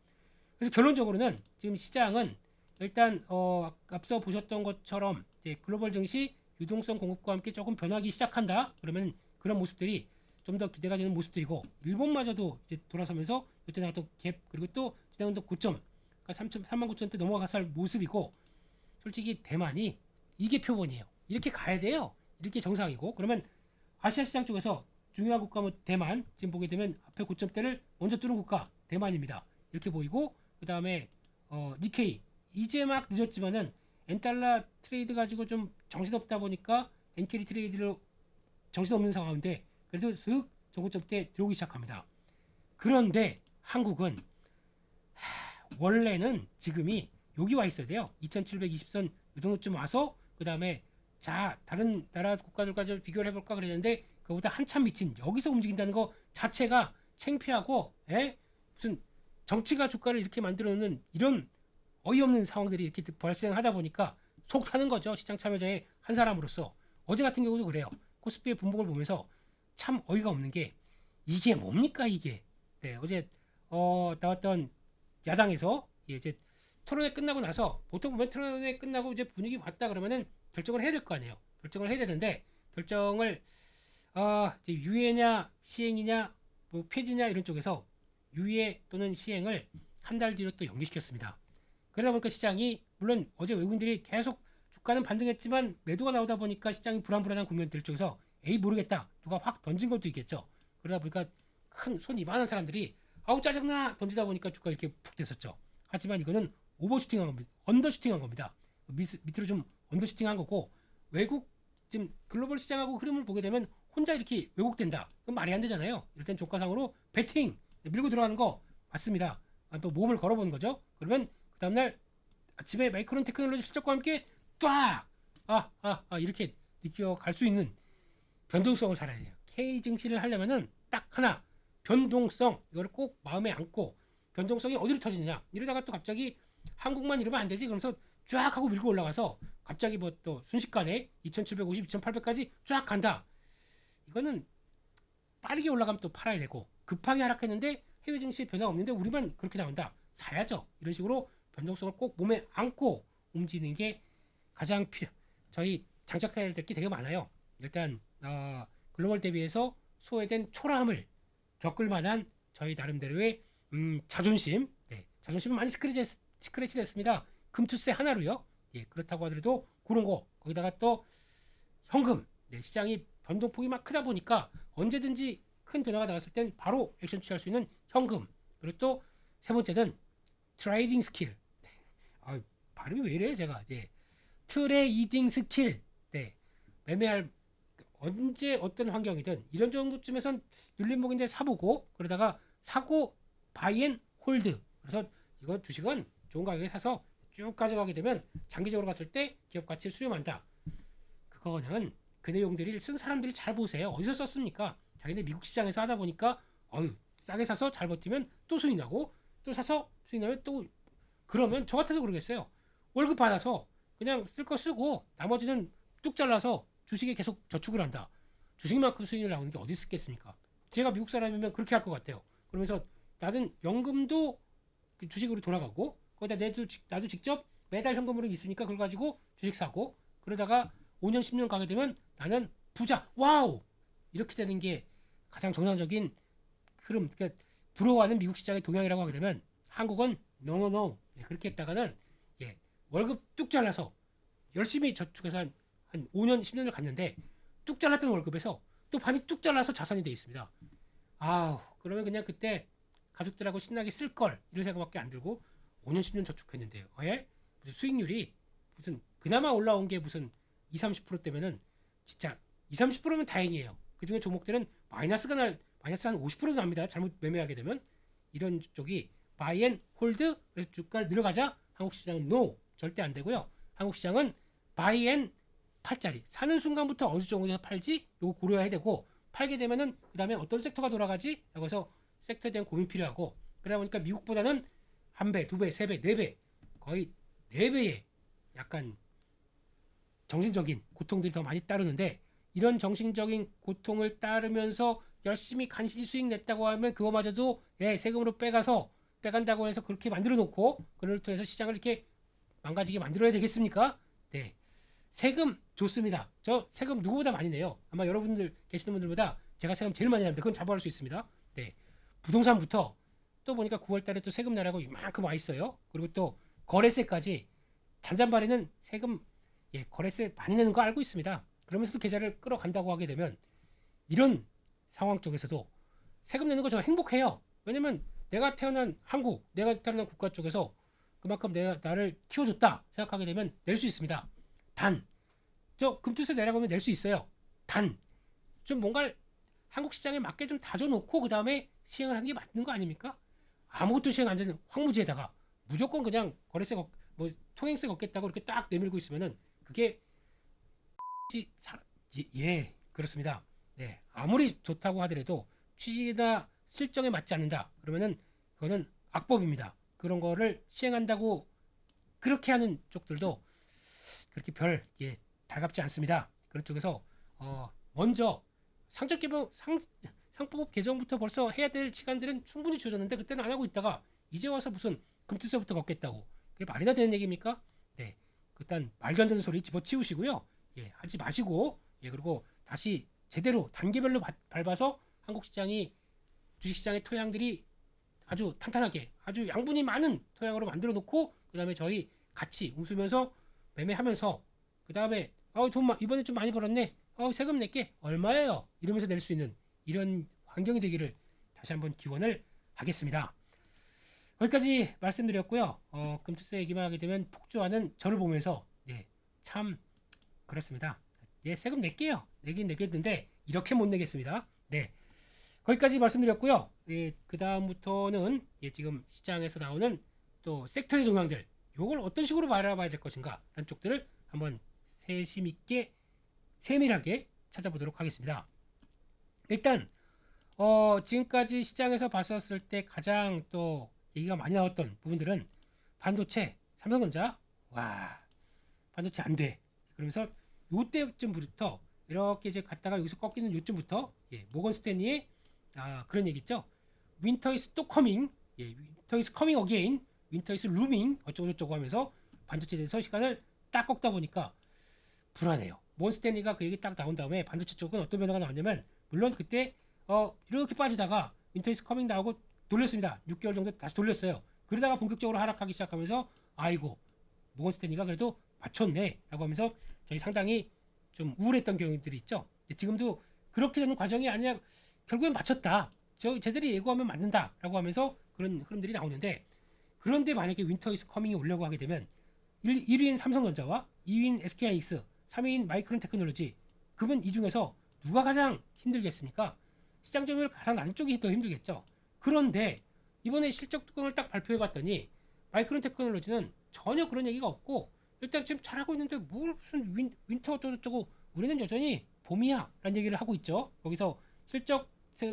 그래서 결론적으로는 지금 시장은 일단 앞서 보셨던 것처럼 이제 글로벌 증시 유동성 공급과 함께 조금 변하기 시작한다. 그러면 그런 모습들이 좀 더 기대가 되는 모습들이고 일본마저도 이제 돌아서면서 이때 나왔던 갭 그리고 또 지난번 고점 그러니까 39,000대 넘어갔을 모습이고 솔직히 대만이 이게 표본이에요. 이렇게 가야 돼요. 이렇게 정상이고 그러면 아시아 시장 쪽에서 중요한 국가 뭐 대만 지금 보게 되면 앞에 고점대를 먼저 뚫은 국가 대만입니다. 이렇게 보이고 그 다음에 니케이 이제 막 늦었지만은 엔달러 트레이드 가지고 좀 정신없다 보니까 엔캐리 트레이드로 정신없는 상황인데 그래도 슥 저고점대 들어오기 시작합니다. 그런데 한국은 원래는 지금이 여기 와 있어야 돼요. 2720선 이 정도쯤 와서 그 다음에 자 다른 나라 국가들과 좀 비교를 해볼까 그랬는데 그보다 한참 미친 여기서 움직인다는 거 자체가 창피하고 무슨 정치가 주가를 이렇게 만들어 놓는 이런 어이없는 상황들이 이렇게 발생하다 보니까 속 타는 거죠. 시장 참여자의 한 사람으로서. 어제 같은 경우도 그래요. 코스피의 분봉을 보면서 참 어이가 없는 게 이게 뭡니까 이게. 네, 어제 나왔던 야당에서 이제 토론회 끝나고 나서 보통 보면 토론회 끝나고 이제 분위기 봤다 그러면은 결정을 해야 될 거 아니에요. 결정을 해야 되는데 결정을 이제 유예냐 시행이냐 뭐 폐지냐 이런 쪽에서 유예 또는 시행을 한 달 뒤로 또 연기시켰습니다. 그러다 보니까 시장이 물론 어제 외국인들이 계속 주가는 반등했지만 매도가 나오다 보니까 시장이 불안불안한 국면들 쪽에서 모르겠다 누가 확 던진 것도 있겠죠. 그러다 보니까 큰 손 이만한 사람들이 아우 짜증나 던지다 보니까 주가 이렇게 푹 됐었죠. 하지만 이거는 오버슈팅한 겁니다. 언더슈팅한 겁니다. 밑으로 좀 언더슈팅한 거고 외국 지금 글로벌 시장하고 흐름을 보게 되면 혼자 이렇게 왜곡된다. 그건 말이 안 되잖아요. 이럴 땐 조가상으로 배팅 밀고 들어가는 거 맞습니다. 또 몸을 걸어보는 거죠. 그러면 그 다음날 아침에 마이크론 테크놀로지 실적과 함께 딱 이렇게 느껴갈 수 있는 변동성을 살아야 돼요. K 증시를 하려면은 딱 하나 변동성 이거를 꼭 마음에 안고 변동성이 어디로 터지느냐 이러다가 또 갑자기 한국만 이러면 안 되지 그러면서 쫙 하고 밀고 올라가서 갑자기 뭐 또 순식간에 2750, 2800까지 쫙 간다. 이거는 빠르게 올라가면 또 팔아야 되고 급하게 하락했는데 해외 증시 변화가 없는데 우리만 그렇게 나온다. 사야죠. 이런 식으로 변동성을 꼭 몸에 안고 움직이는 게 가장 저희 장착해야 될 게 되게 많아요. 일단 글로벌 대비해서 소외된 초라함을 겪을 만한 저희 나름대로의 자존심, 자존심은 많이 스크래치 됐습니다. 금투세 하나로요. 그렇다고 하더라도 그런 거 거기다가 또 현금, 시장이 변동폭이 막 크다 보니까 언제든지 큰 변화가 나왔을 땐 바로 액션 취할 수 있는 현금. 그리고 또 세 번째는 트레이딩 스킬. 발음이 왜 이래요 제가. 트레이딩 스킬. 매매할 언제 어떤 환경이든 이런 정도쯤에선 눌림목인데 사보고 그러다가 사고 바이앤 홀드. 그래서 이거 주식은 좋은 가격에 사서 쭉 가져가게 되면 장기적으로 갔을 때 기업 가치를 수렴한다. 그거는 그 내용들을 쓴 사람들이 잘 보세요. 어디서 썼습니까? 자기네 미국 시장에서 하다 보니까 싸게 사서 잘 버티면 또 수익 나고 또 사서 수익 나면 또 그러면 저 같아도 그러겠어요. 월급 받아서 그냥 쓸 거 쓰고 나머지는 뚝 잘라서 주식에 계속 저축을 한다. 주식만큼 수익률 나오는 게 어디 있겠습니까? 제가 미국 사람이면 그렇게 할 것 같아요. 그러면서 나는 연금도 그 주식으로 돌아가고 거기다 나도 직접 매달 현금으로 있으니까 그걸 가지고 주식 사고 그러다가 5년 10년 가게 되면 나는 부자 와우 이렇게 되는 게 가장 정상적인 흐름. 그러니까 부러워하는 미국 시장의 동향이라고 하게 되면 한국은 노노노 그렇게 했다가는 월급 뚝 잘라서 열심히 저축해서 한 5년 10년을 갔는데 뚝 잘랐던 월급에서 또 반이 뚝 잘라서 자산이 돼 있습니다. 그러면 그냥 그때 가족들하고 신나게 쓸 걸 이런 생각밖에 안 들고 5년 10년 저축했는데요. 무슨 수익률이 무슨 그나마 올라온 게 무슨 20-30%대면은 진짜 20-30%면 다행이에요. 그중에 종목들은 마이너스 한 50%도 납니다. 잘못 매매하게 되면 이런 쪽이 바이 앤 홀드 그래서 주가를 늘어가자. 한국 시장은 노 절대 안 되고요. 한국 시장은 바이 앤 팔자리 사는 순간부터 어느 정도에서 팔지 요거 고려해야 되고 팔게 되면은 그 다음에 어떤 섹터가 돌아가지 라고 해서 섹터에 대한 고민 필요하고 그러다 보니까 미국보다는 한 배, 두 배, 세 배, 네 배 거의 네 배의 약간 정신적인 고통들이 더 많이 따르는데 이런 정신적인 고통을 따르면서 열심히 간신히 수익 냈다고 하면 그거마저도 세금으로 빼간다고 해서 그렇게 만들어 놓고 그걸 통해서 시장을 이렇게 망가지게 만들어야 되겠습니까? 네. 세금 좋습니다. 저 세금 누구보다 많이 내요. 아마 여러분들 계시는 분들보다 제가 세금 제일 많이 냅니다. 그건 자부할 수 있습니다. 네. 부동산부터 또 보니까 9월 달에 또 세금 내라고 이만큼 와 있어요. 그리고 또 거래세까지 잔잔바리는 세금 거래세 많이 내는 거 알고 있습니다. 그러면서도 계좌를 끌어간다고 하게 되면 이런 상황 쪽에서도 세금 내는 거 저 행복해요. 왜냐면 내가 태어난 한국, 내가 태어난 국가 쪽에서 그만큼 나를 키워줬다 생각하게 되면 낼 수 있습니다. 단, 저 금투세 내라고 하면 낼 수 있어요. 단, 좀 뭔가 한국 시장에 맞게 좀 다져놓고 그 다음에 시행을 하는 게 맞는 거 아닙니까? 아무것도 시행 안 되는 황무지에다가 무조건 그냥 거래세 통행세 걷겠다고 이렇게 딱 내밀고 있으면은 그게 그렇습니다. 네, 아무리 좋다고 하더라도 취지나 실정에 맞지 않는다. 그러면은 그거는 악법입니다. 그런 거를 시행한다고 그렇게 하는 쪽들도 그렇게 달갑지 않습니다. 그런 쪽에서 먼저 상법법 개정부터 벌써 해야 될 시간들은 충분히 주어졌는데 그때는 안 하고 있다가 이제 와서 무슨 금투세부터 걷겠다고 그게 말이나 되는 얘기입니까? 네, 일단 말도 안 되는 소리 집어치우시고요. 하지 마시고 그리고 다시 제대로 단계별로 밟아서 한국 시장이 주식시장의 토양들이 아주 탄탄하게 아주 양분이 많은 토양으로 만들어 놓고 그 다음에 저희 같이 웃으면서 매매하면서 그 다음에 이번에 좀 많이 벌었네 세금 낼게 얼마예요 이러면서 낼 수 있는 이런 환경이 되기를 다시 한번 기원을 하겠습니다. 여기까지 말씀드렸고요. 금투세 얘기만 하게 되면 폭주하는 저를 보면서 참 그렇습니다. 세금 낼게요. 내긴 내겠는데 이렇게 못 내겠습니다. 네, 거기까지 말씀드렸고요. 그 다음부터는 지금 시장에서 나오는 또 섹터의 동향들 요걸 어떤 식으로 바라봐야 될 것인가 라는 쪽들을 한번 세심 있게 세밀하게 찾아보도록 하겠습니다. 일단 지금까지 시장에서 봤었을 때 가장 또 얘기가 많이 나왔던 부분들은 반도체, 삼성전자 반도체 안 돼. 그러면서 요때쯤부터 이렇게 이제 갔다가 여기서 꺾이는 요쯤부터 모건 스탠리의 그런 얘기 있죠. 윈터 이즈 또 커밍, 윈터 이즈 커밍 어게인, 윈터 이즈 루밍 어쩌고저쩌고 하면서 반도체에 대해서 시간을 딱 꺾다 보니까 불안해요. 모건 스탠리가 그 얘기 딱 나온 다음에 반도체 쪽은 어떤 변화가 나왔냐면 물론 그때 이렇게 빠지다가 윈터 이즈 커밍 나오고 돌렸습니다. 6개월 정도 다시 돌렸어요. 그러다가 본격적으로 하락하기 시작하면서 아이고 모건 스탠리가 그래도 맞췄네 라고 하면서 저희 상당히 좀 우울했던 경우들이 있죠. 지금도 그렇게 되는 과정이 아니라 결국엔 맞췄다. 쟤들이 예고하면 맞는다 라고 하면서 그런 흐름들이 나오는데 그런데 만약에 윈터 이즈 커밍이 오려고 하게 되면 1위인 삼성전자와 2위인 SK하이닉스 3위인 마이크론 테크놀로지 그러면 이 중에서 누가 가장 힘들겠습니까? 시장 점유율 가장 낮은 쪽이 더 힘들겠죠. 그런데 이번에 실적 뚜껑을 딱 발표해 봤더니 마이크론 테크놀로지는 전혀 그런 얘기가 없고 일단 지금 잘하고 있는데 뭘 무슨 윈터 어쩌고저쩌고 우리는 여전히 봄이야 라는 얘기를 하고 있죠. 거기서 실적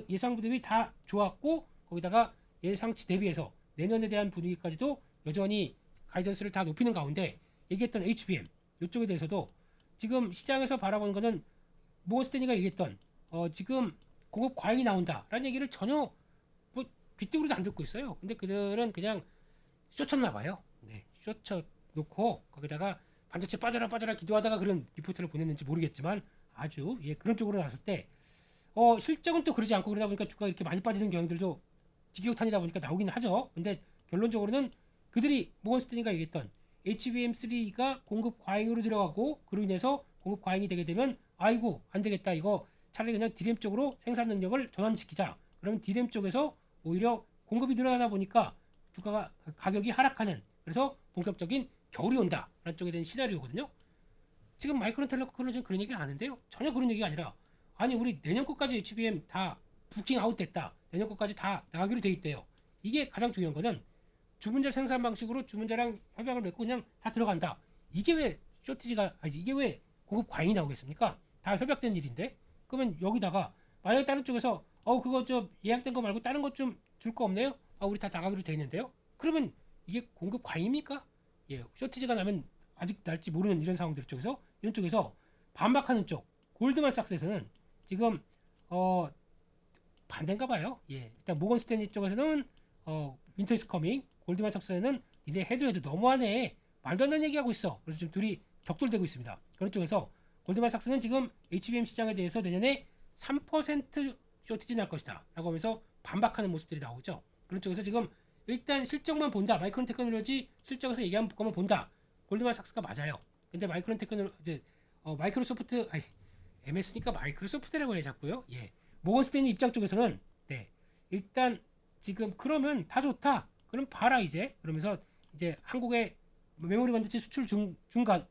예상 대비 다 좋았고 거기다가 예상치 대비해서 내년에 대한 분위기까지도 여전히 가이던스를 다 높이는 가운데 얘기했던 HBM 이쪽에 대해서도 지금 시장에서 바라보는 거는 모건 스탠리가 얘기했던 지금 공급 과잉이 나온다라는 얘기를 전혀 뭐 귀뚱으로도 안 듣고 있어요. 근데 그들은 그냥 쇼쳤나 봐요. 네, 쇼쳐 놓고 거기다가 반도체 빠져라 기도하다가 그런 리포트를 보냈는지 모르겠지만 아주 그런 쪽으로 나섰을 때 실적은 또 그러지 않고 그러다 보니까 주가가 이렇게 많이 빠지는 경향들도 직격탄이다 보니까 나오긴 하죠. 근데 결론적으로는 그들이 모건 스탠리가 얘기했던 HBM3가 공급 과잉으로 들어가고 그로 인해서 공급 과잉이 되게 되면 아이고 안 되겠다, 이거 차라리 그냥 디램 쪽으로 생산 능력을 전환시키자. 그러면 디램 쪽에서 오히려 공급이 늘어나다 보니까 주가가 가격이 하락하는, 그래서 본격적인 겨울이 온다라는 쪽에 대한 시나리오거든요. 지금 마이크론 테크놀로지는 그런 얘기 안 하는데요. 전혀 그런 얘기가 아니라 아니 우리 내년 거까지 HBM 다 부킹 아웃 됐다. 내년 거까지 다 나가기로 돼 있대요. 이게 가장 중요한 거는 주문자 생산 방식으로 주문자랑 협약을 맺고 그냥 다 들어간다. 이게 왜 쇼티지가 이게 왜 공급 과잉이 나오겠습니까? 다 협약된 일인데. 그러면 여기다가 만약에 다른 쪽에서 그거 좀 예약된 거 말고 다른 거 좀 줄 거 없네요? 우리 다 나가기로 돼 있는데요. 그러면 이게 공급 과잉입니까? 쇼티지가 나면 아직 날지 모르는 이런 상황들 쪽에서 이런 쪽에서 반박하는 쪽 골드만삭스에서는 지금 반대인가 봐요. 일단 모건 스탠리 쪽에서는 윈터 이즈 커밍, 골드만삭스에는 니네 해도 너무하네, 말도 안 되는 얘기하고 있어. 그래서 지금 둘이 격돌되고 있습니다. 그런 쪽에서 골드만삭스는 지금 HBM 시장에 대해서 내년에 3% 쇼티지 날 것이다 라고 하면서 반박하는 모습들이 나오죠. 그런 쪽에서 지금 일단 실적만 본다, 마이크론 테크놀로지 실적에서 얘기한 것만 본다, 골드만삭스가 맞아요. 근데 마이크론 테크놀로지 이제 마이크로소프트 MS니까 마이크로소프트라고 해 자꾸요. 모건 스탠리 입장 쪽에서는 일단 지금 그러면 다 좋다. 그럼 봐라 이제. 그러면서 이제 한국의 메모리 반도체 수출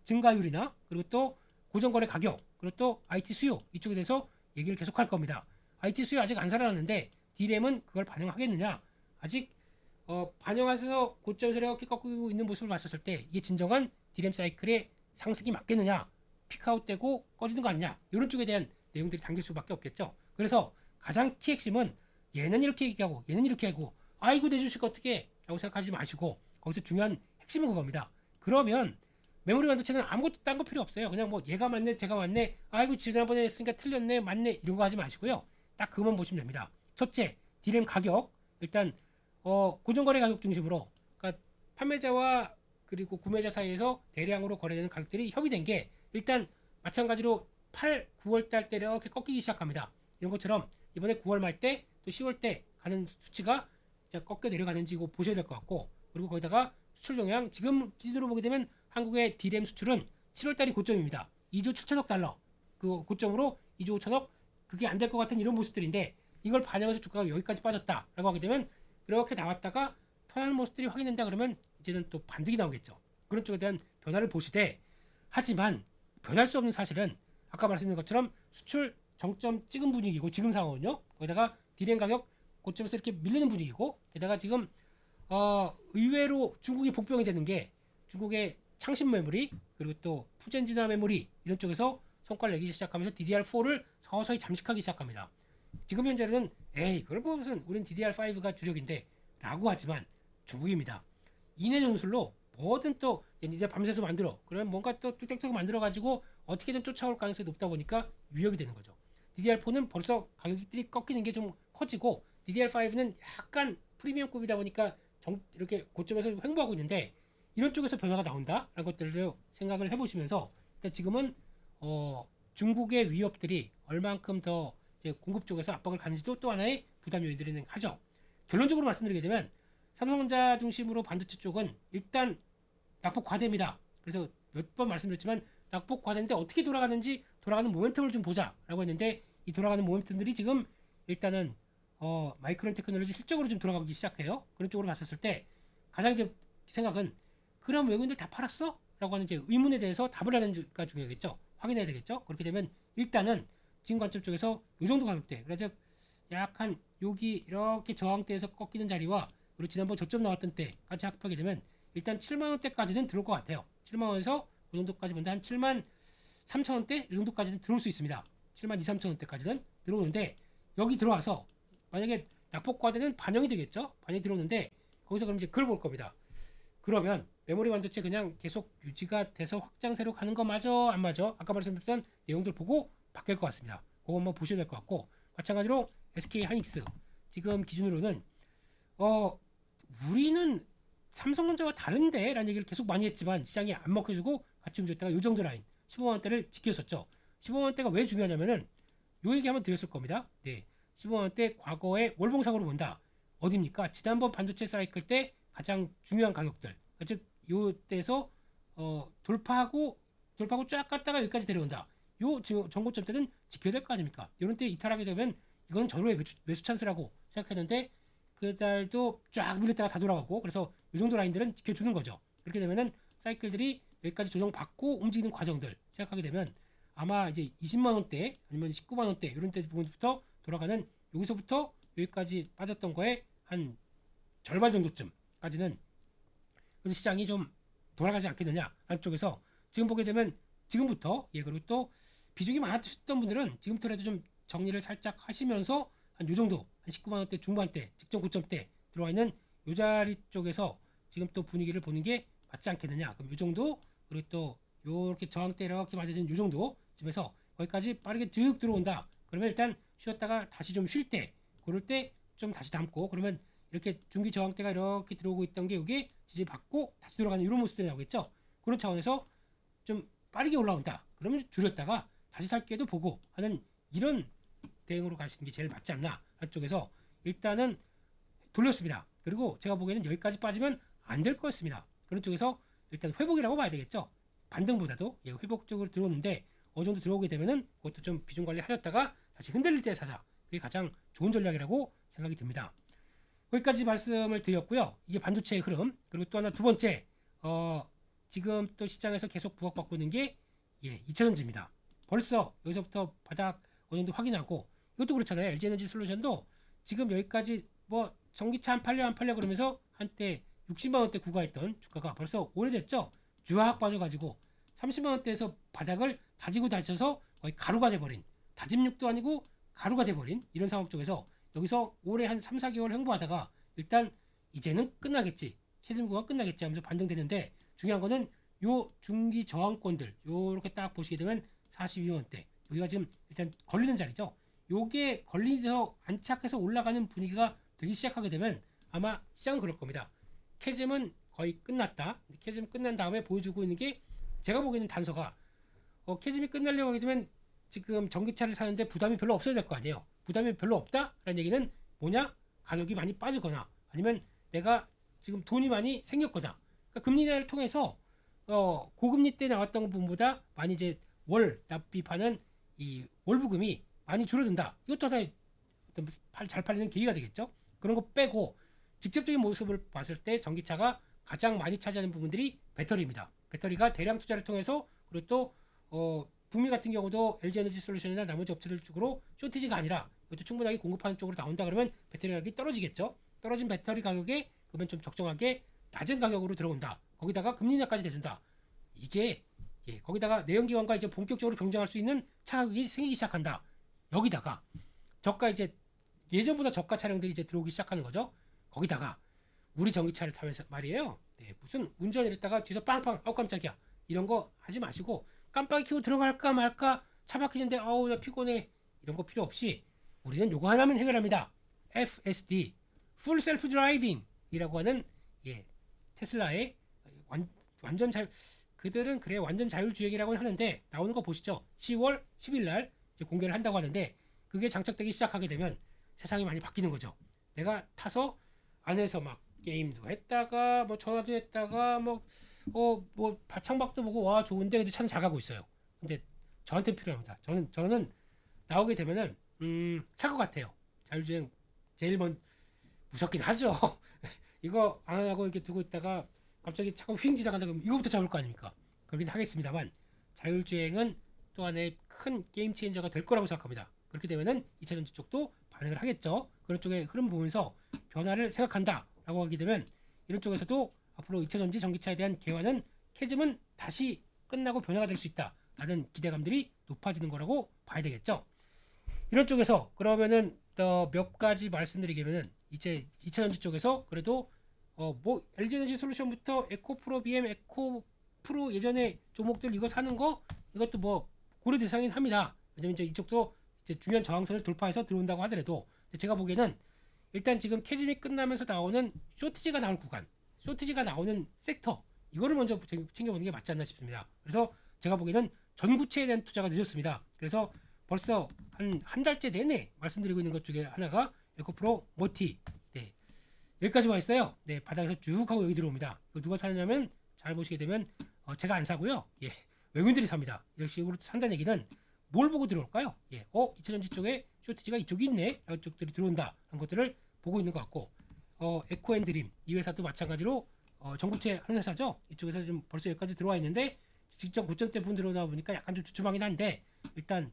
증가율이나 그리고 또 고정거래 가격, 그리고 또 IT 수요 이쪽에 대해서 얘기를 계속할 겁니다. IT 수요 아직 안 살아났는데 D램은 그걸 반영하겠느냐? 아직 반영해서 고점에서 이렇게 꺾이고 있는 모습을 봤었을 때 이게 진정한 D램 사이클의 상승이 맞겠느냐? 피크아웃되고 꺼지는 거 아니냐? 이런 쪽에 대한 내용들이 담길 수밖에 없겠죠. 그래서 가장 키 핵심은 얘는 이렇게 얘기하고 얘는 이렇게 하고 아이고 내 주식 어떻게 라고 생각하지 마시고 거기서 중요한 핵심은 그겁니다. 그러면 메모리 반도체는 아무것도 딴 거 필요 없어요. 그냥 뭐 얘가 맞네 제가 맞네 아이고 지난번에 했으니까 틀렸네 맞네 이런 거 하지 마시고요. 딱 그것만 보시면 됩니다. 첫째, D램 가격 일단 고정거래 가격 중심으로, 그러니까 판매자와 그리고 구매자 사이에서 대량으로 거래되는 가격들이 협의된 게 일단 마찬가지로 8, 9월 달 때 이렇게 꺾이기 시작합니다. 이런 것처럼 이번에 9월 말 때 또 10월 때 가는 수치가 이제 꺾여 내려가는지 이거 보셔야 될 것 같고, 그리고 거기다가 수출 영향 지금 기준으로 보게 되면 한국의 D램 수출은 7월 달이 고점입니다. 2조 7천억 달러 그 고점으로 2조 5천억, 그게 안 될 것 같은 이런 모습들인데 이걸 반영해서 주가가 여기까지 빠졌다라고 하게 되면 이렇게 나왔다가 턴하는 모습들이 확인된다 그러면 이제는 또 반등이 나오겠죠. 그런 쪽에 대한 변화를 보시되, 하지만 변할 수 없는 사실은 아까 말씀드린 것처럼 수출 정점 찍은 분위기고 지금 상황은요. 거기다가 D램 가격 고점에서 이렇게 밀리는 분위기고, 게다가 지금 의외로 중국이 복병이 되는 게 중국의 창신 메모리 그리고 또 푸젠진화 메모리 이런 쪽에서 성과를 내기 시작하면서 DDR4를 서서히 잠식하기 시작합니다. 지금 현재는 그걸 뭐 무슨 우린 DDR5가 주력인데 라고 하지만 중국입니다. 인해 전술로 뭐든 또 이제 밤새서 만들어, 그러면 뭔가 또 뚝딱뚝 만들어 가지고 어떻게든 쫓아올 가능성이 높다 보니까 위협이 되는 거죠. DDR4는 벌써 가격들이 꺾이는 게 좀 커지고 DDR5는 약간 프리미엄급이다 보니까 이렇게 고점에서 횡보하고 있는데 이런 쪽에서 변화가 나온다라는 것들을 생각을 해보시면서 일단 지금은 중국의 위협들이 얼만큼 더 이제 공급 쪽에서 압박을 가는지도 또 하나의 부담 요인들이 하죠. 결론적으로 말씀드리게 되면 삼성전자 중심으로 반도체 쪽은 일단 낙폭 과대입니다. 그래서 몇 번 말씀드렸지만 낙폭 과대인데 어떻게 돌아가는지 돌아가는 모멘텀을 좀 보자라고 했는데 이 돌아가는 모멘텀들이 지금 일단은 마이크론 테크놀로지 실적으로 좀 돌아가기 시작해요. 그런 쪽으로 봤었을 때 가장 이제 생각은 그럼 외국인들 다 팔았어? 라고 하는 이제 의문에 대해서 답을 하는가 중요하겠죠. 확인해야 되겠죠. 그렇게 되면 일단은 지금 관점 쪽에서 이 정도 가격대, 그래서 약간 여기 이렇게 저항대에서 꺾이는 자리와 그리고 지난번 저점 나왔던 때 같이 합하게 되면 일단 7만원대까지는 들어올 것 같아요. 7만원에서 그 정도까지 본다 한 7만 3천원대 이 정도까지는 들어올 수 있습니다. 7만 2, 3천원대까지는 들어오는데 여기 들어와서 만약에 낙폭 과대는 반영이 되겠죠. 반영이 들어오는데 거기서 그럼 이제 그걸 볼 겁니다. 그러면 메모리 반도체 그냥 계속 유지가 돼서 확장세로 가는 거 맞아? 안 맞아? 아까 말씀드렸던 내용들 보고 바뀔 것 같습니다. 그거 한번 보셔야 될 것 같고, 마찬가지로 SK 하이닉스 지금 기준으로는 우리는 삼성전자와 다른데 라는 얘기를 계속 많이 했지만 시장이 안 먹혀주고 같이 움직였다가 요 정도 라인 15만원대를 지켰었죠. 15만원대가 왜 중요하냐면은 요 얘기 한번 드렸을 겁니다. 네, 15만원대 과거의 월봉상으로 본다. 어디입니까? 지난번 반도체 사이클 때 가장 중요한 가격들, 즉 요때에서 돌파하고 쫙 갔다가 여기까지 데려온다. 요 지금 전고점 때는 지켜야 될 거 아닙니까? 이런 때 이탈하게 되면 이건 전후의 매수 찬스라고 생각했는데 그달도 쫙 밀렸다가 다 돌아가고, 그래서 이 정도 라인들은 지켜주는 거죠. 그렇게 되면은 사이클들이 여기까지 조정받고 움직이는 과정들 생각하게 되면 아마 이제 20만 원대 아니면 19만 원대 이런 때 부분부터 돌아가는, 여기서부터 여기까지 빠졌던 거에 한 절반 정도쯤까지는 시장이 좀 돌아가지 않겠느냐 한쪽에서 지금 보게 되면 지금부터, 그리고 또 비중이 많았던 분들은 지금부터라도 좀 정리를 살짝 하시면서 한 요 정도, 한 19만 원대 중반대 직전 고점대 들어와 있는 요 자리 쪽에서 지금 또 분위기를 보는 게 맞지 않겠느냐. 그럼 요 정도, 그리고 또 요렇게 저항대 이렇게 맞아진 요 정도쯤에서 거기까지 빠르게 쭉 들어온다. 그러면 일단 쉬었다가 다시 좀 쉴 때, 그럴 때 좀 다시 담고, 그러면 이렇게 중기 저항대가 이렇게 들어오고 있던 게 이게 지지받고 다시 돌아가는 이런 모습들이 나오겠죠. 그런 차원에서 좀 빠르게 올라온다. 그러면 줄였다가 다시 살 기회도 보고 하는 이런 대응으로 가시는 게 제일 맞지 않나. 한쪽에서 일단은 돌렸습니다. 그리고 제가 보기에는 여기까지 빠지면 안 될 것 같습니다. 그런 쪽에서 일단 회복이라고 봐야 되겠죠. 반등보다도 회복 쪽으로 들어오는데 어느 정도 들어오게 되면은 그것도 좀 비중 관리하셨다가 다시 흔들릴 때 사자. 그게 가장 좋은 전략이라고 생각이 듭니다. 거기까지 말씀을 드렸고요. 이게 반도체의 흐름. 그리고 또 하나 두 번째, 지금 또 시장에서 계속 부각받고 있는 게 2차전지입니다. 벌써 여기서부터 바닥 어느 정도 확인하고, 이것도 그렇잖아요. LG에너지 솔루션도 지금 여기까지 뭐 전기차 안 팔려 그러면서 한때 60만 원대 구가했던 주가가 벌써 오래됐죠. 쫙 빠져가지고 30만 원대에서 바닥을 다지고 다져서 거의 가루가 돼버린, 다짐육도 아니고 가루가 돼버린 이런 상황 쪽에서 여기서 올해 한 3, 4개월 횡보하다가 일단 이제는 끝나겠지, 캐즘구가 끝나겠지 하면서 반등되는데, 중요한 거는 요 중기 저항권들 요렇게 딱 보시게 되면 42원대 여기가 지금 일단 걸리는 자리죠. 요게 걸리면서 안착해서 올라가는 분위기가 되기 시작하게 되면 아마 시장은 그럴 겁니다. 캐즘은 거의 끝났다. 캐즘 끝난 다음에 보여주고 있는 게, 제가 보기에는 단서가 캐즘이 끝나려고 하게 되면 지금 전기차를 사는데 부담이 별로 없어야 될 거 아니에요. 부담이 별로 없다라는 얘기는 뭐냐? 가격이 많이 빠지거나 아니면 내가 지금 돈이 많이 생겼거나, 그러니까 금리 인하를 통해서 고금리 때 나왔던 부분보다 많이 이제 월 납입하는 이 월부금이 많이 줄어든다. 이것도 하나의 잘 팔리는 계기가 되겠죠. 그런 거 빼고 직접적인 모습을 봤을 때 전기차가 가장 많이 차지하는 부분들이 배터리입니다. 배터리가 대량 투자를 통해서, 그리고 또 북미 같은 경우도 LG에너지 솔루션이나 나머지 업체들 쪽으로 쇼티지가 아니라 이것도 충분하게 공급하는 쪽으로 나온다 그러면 배터리 가격이 떨어지겠죠. 떨어진 배터리 가격에 그러면 좀 적정하게 낮은 가격으로 들어온다. 거기다가 금리 인하까지 대준다. 이게 거기다가 내연기관과 이제 본격적으로 경쟁할 수 있는 차 가격이 생기기 시작한다. 여기다가 저가 이제 예전보다 저가 차량들이 이제 들어오기 시작하는 거죠. 거기다가 우리 전기차를 타면서 말이에요. 무슨 운전을 했다가 뒤에서 빵빵 아우 깜짝이야 이런 거 하지 마시고, 깜빡이 켜고 들어갈까 말까 차 막히는데 아우 나 피곤해 이런 거 필요 없이 우리는 요거 하나면 해결합니다. FSD Full Self Driving 이라고 하는 테슬라의 완전 자율, 그들은 그래 완전 자율주행이라고 하는데 나오는 거 보시죠. 10월 10일 날 이제 공개를 한다고 하는데, 그게 장착되기 시작하게 되면 세상이 많이 바뀌는 거죠. 내가 타서 안에서 막 게임도 했다가 뭐 전화도 했다가 뭐 창밖도 보고 와 좋은데, 근데 차는 잘 가고 있어요. 근데 저한테는 필요합니다. 저는 나오게 되면은 살 것 같아요. 자율주행 제일 무섭긴 하죠. 이거 안 하고 이렇게 두고 있다가 갑자기 차가 휙 지나간다 그러면 이거부터 잡을 거 아닙니까? 그러긴 하겠습니다만, 자율주행은 또 하나의 큰 게임 체인저가 될 거라고 생각합니다. 그렇게 되면은 2차전지 쪽도 반응을 하겠죠. 그런 쪽의 흐름 보면서 변화를 생각한다라고 하게 되면 이런 쪽에서도 앞으로 2차전지 전기차에 대한 개화는, 캐즘은 다시 끝나고 변화가 될 수 있다라는 기대감들이 높아지는 거라고 봐야 되겠죠. 이런 쪽에서 그러면은 몇 가지 말씀드리자면은 이제 2차전지 쪽에서 그래도 뭐 LG에너지 솔루션부터 에코프로, BM, 에코프로 예전에 종목들 이거 사는 거 이것도 뭐 고려 대상이긴 합니다. 왜냐면 이제 이쪽도 이제 중요한 저항선을 돌파해서 들어온다고 하더라도 제가 보기에는 일단 지금 캐즘이 끝나면서 나오는 쇼트지가 나올 구간, 쇼트지가 나오는 섹터 이거를 먼저 챙겨보는 게 맞지 않나 싶습니다. 그래서 제가 보기에는 전구체에 대한 투자가 늦었습니다. 그래서 벌써 한 달째 내내 말씀드리고 있는 것 중에 하나가 에코프로 모티. 네, 여기까지 와 있어요. 네, 바닥에서 쭉 하고 여기 들어옵니다. 이거 누가 사느냐면 잘 보시게 되면 제가 안 사고요. 예, 외국인들이 삽니다. 이런 식으로 산다는 얘기는 뭘 보고 들어올까요? 예, 2차전지 쪽에 쇼트지가 이쪽이 있네. 이런 쪽들이 들어온다. 하는 것들을 보고 있는 것 같고, 에코앤드림 이 회사도 마찬가지로 전구체 하는 회사죠. 이쪽에서 좀 벌써 여기까지 들어와 있는데 직전 고점대 부분 들어오다 보니까 약간 좀 주춤하긴 한데 일단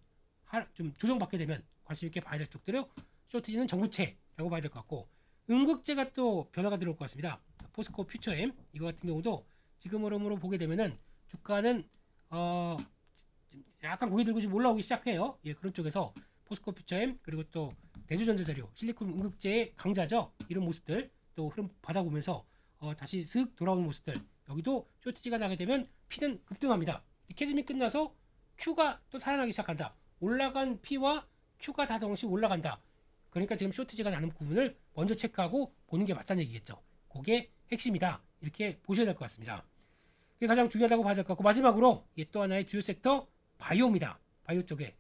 좀 조정받게 되면 관심 있게 봐야 될 쪽들요. 쇼트지는 전구체라고 봐야 될 것 같고, 음극재가 또 변화가 들어올 것 같습니다. 포스코 퓨처엠 이거 같은 경우도 지금으로 보게 되면은 주가는 약간 고개 들고 좀 올라오기 시작해요. 예, 그런 쪽에서 포스코 퓨처엠 그리고 또 대주전자재료 실리콘 음극재의 강자죠. 이런 모습들 또 흐름 받아보면서 다시 슥 돌아오는 모습들, 여기도 쇼트지가 나게 되면 P는 급등합니다. 캐즘이 끝나서 Q가 또 살아나기 시작한다. 올라간 P와 Q가 다 동시에 올라간다. 그러니까 지금 쇼트지가 나는 부분을 먼저 체크하고 보는 게 맞다는 얘기겠죠. 그게 핵심이다. 이렇게 보셔야 될 것 같습니다. 그게 가장 중요하다고 봐야 될 것 같고, 마지막으로 또 하나의 주요 섹터 바이오입니다. 바이오 쪽에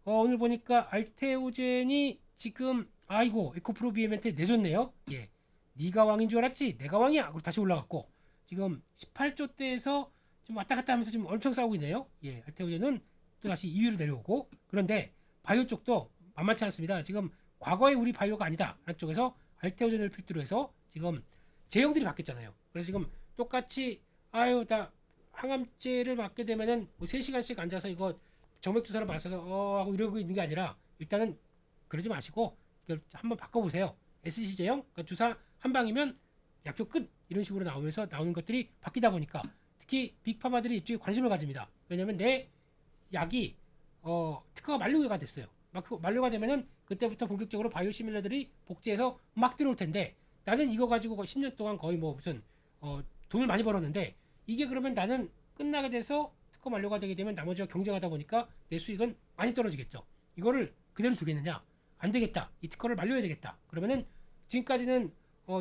오늘 보니까 알테오젠이 지금 아이고 에코프로 BM한테 내줬네요. 예, 네가 왕인 줄 알았지? 내가 왕이야. 그리고 다시 올라갔고 지금 18조대에서 좀 왔다 갔다 하면서 지금 엄청 싸우고 있네요. 예, 알테오젠은 또 다시 2위로 내려오고, 그런데 바이오 쪽도 만만치 않습니다. 지금 과거의 우리 바이오가 아니다 라는 쪽에서 알테오젠을 필두로 해서 지금 제형들이 바뀌었잖아요. 그래서 지금 똑같이 나 항암제를 맞게 되면은 뭐 3시간씩 앉아서 이거 정맥 주사를 맞아서 하고 이러고 있는 게 아니라 일단은 그러지 마시고 이걸 한번 바꿔보세요. SC 제형 그러니까 주사 한 방이면 약효 끝 이런 식으로 나오면서 나오는 것들이 바뀌다 보니까 특히 빅파마들이 이쪽에 관심을 가집니다. 왜냐면 내 약이 특허가 만료가 됐어요. 만료가 되면은 그때부터 본격적으로 바이오 시밀러들이 복제해서 막 들어올 텐데, 나는 이거 가지고 10년 동안 거의 뭐 무슨 돈을 많이 벌었는데 이게 그러면 나는 끝나게 돼서 특허 만료가 되게 되면 나머지와 경쟁하다 보니까 내 수익은 많이 떨어지겠죠. 이거를 그대로 두겠느냐? 안 되겠다. 이 특허를 만료해야 되겠다. 그러면은 지금까지는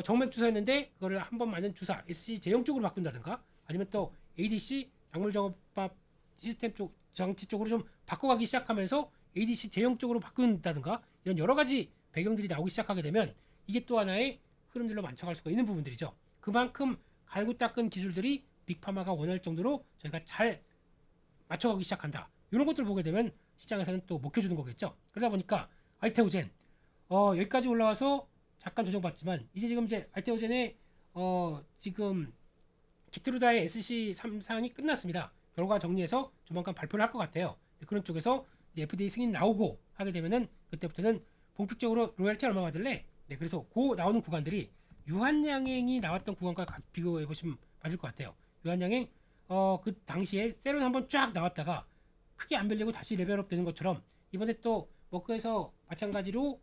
정맥 주사였는데 그거를 한 번 맞는 주사 SC 제형 쪽으로 바꾼다든가, 아니면 또 ADC 약물 작업밥 시스템 쪽 장치 쪽으로 좀 바꿔가기 시작하면서 ADC 제형 쪽으로 바꾼다든가, 이런 여러 가지 배경들이 나오기 시작하게 되면 이게 또 하나의 흐름들로 만쳐갈 수가 있는 부분들이죠. 그만큼 갈고 닦은 기술들이 빅파마가 원할 정도로 저희가 잘 맞춰가기 시작한다. 이런 것들을 보게 되면 시장에서는 또 먹혀주는 거겠죠. 그러다 보니까 알테오젠 여기까지 올라와서 잠깐 조정받지만 이제 알테오젠의 지금 키트루다의 SC 3상이 끝났습니다. 결과 정리해서 조만간 발표를 할 것 같아요. 그런 쪽에서 FDA 승인 나오고 하게 되면은 그때부터는 본격적으로 로열티 얼마 받을래? 네, 그래서 그 나오는 구간들이 유한양행이 나왔던 구간과 비교해 보시면 맞을 것 같아요. 유한양행 그 당시에 세론 한번 쫙 나왔다가 크게 안 밀리고 다시 레벨업 되는 것처럼 이번에 또 머크에서 마찬가지로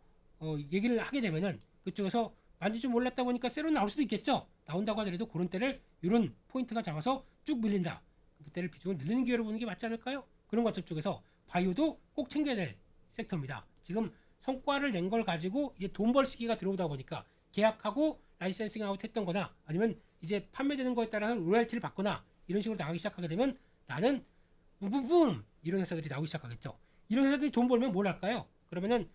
얘기를 하게 되면은 그쪽에서 많이 좀 올랐다 보니까 세론 나올 수도 있겠죠. 나온다고 하더라도 그런 때를 이런 포인트가 잡아서 쭉 밀린다. 그때를 비중을 늘리는 기회로 보는 게 맞지 않을까요? 그런 것들 쪽에서 바이오도 꼭 챙겨야 될 섹터입니다. 지금 성과를 낸 걸 가지고 이제 돈 벌 시기가 들어오다 보니까 계약하고 라이센싱 아웃 했던 거나 아니면 이제 판매되는 거에 따라서 로열티를 받거나 이런 식으로 나가기 시작하게 되면 나는 붐붐붐 이런 회사들이 나오기 시작하겠죠. 이런 회사들이 돈 벌면 뭘 할까요? 그러면은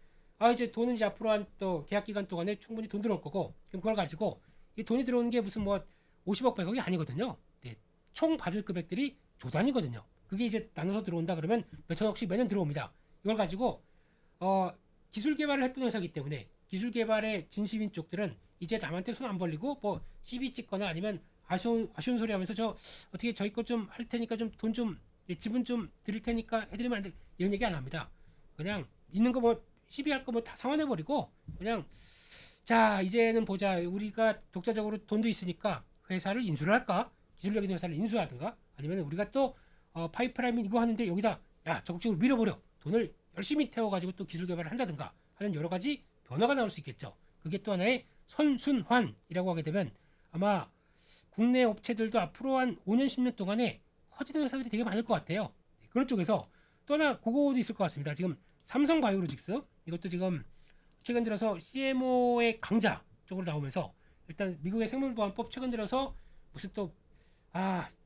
이제 돈은 이제 앞으로 한 또 계약 기간 동안에 충분히 돈 들어올 거고, 그럼 그걸 가지고 이 돈이 들어오는 게 무슨 뭐 50억 100억이 아니거든요. 네, 총 받을 금액들이 조단위거든요. 그게 이제 나눠서 들어온다 그러면 몇천억씩 매년 들어옵니다. 이걸 가지고 기술 개발을 했던 회사이기 때문에 기술 개발의 진심인 쪽들은 이제 남한테 손 안 벌리고 뭐 시비 찍거나 아니면 아쉬운 소리 하면서 저 어떻게 저희 거 좀 할 테니까 좀 돈 좀 지분 좀 드릴 테니까 해드리면 안 돼, 이런 얘기 안 합니다. 그냥 있는 거 뭐 시비할 거 뭐 다 상환해 버리고 그냥 자 이제는 보자, 우리가 독자적으로 돈도 있으니까 회사를 인수를 할까, 기술력 있는 회사를 인수하든가, 아니면 우리가 또 파이프라인 이거 하는데 여기다 적극적으로 밀어버려, 돈을 열심히 태워가지고 또 기술 개발을 한다든가 하는 여러 가지 변화가 나올 수 있겠죠. 그게 또 하나의 선순환이라고 하게 되면 아마 국내 업체들도 앞으로 한 5년, 10년 동안에 커지는 회사들이 되게 많을 것 같아요. 그런 쪽에서 또 하나 그거도 있을 것 같습니다. 지금 삼성바이오로직스 이것도 지금 최근 들어서 CMO의 강자 쪽으로 나오면서 일단 미국의 생물보안법 최근 들어서 무슨 또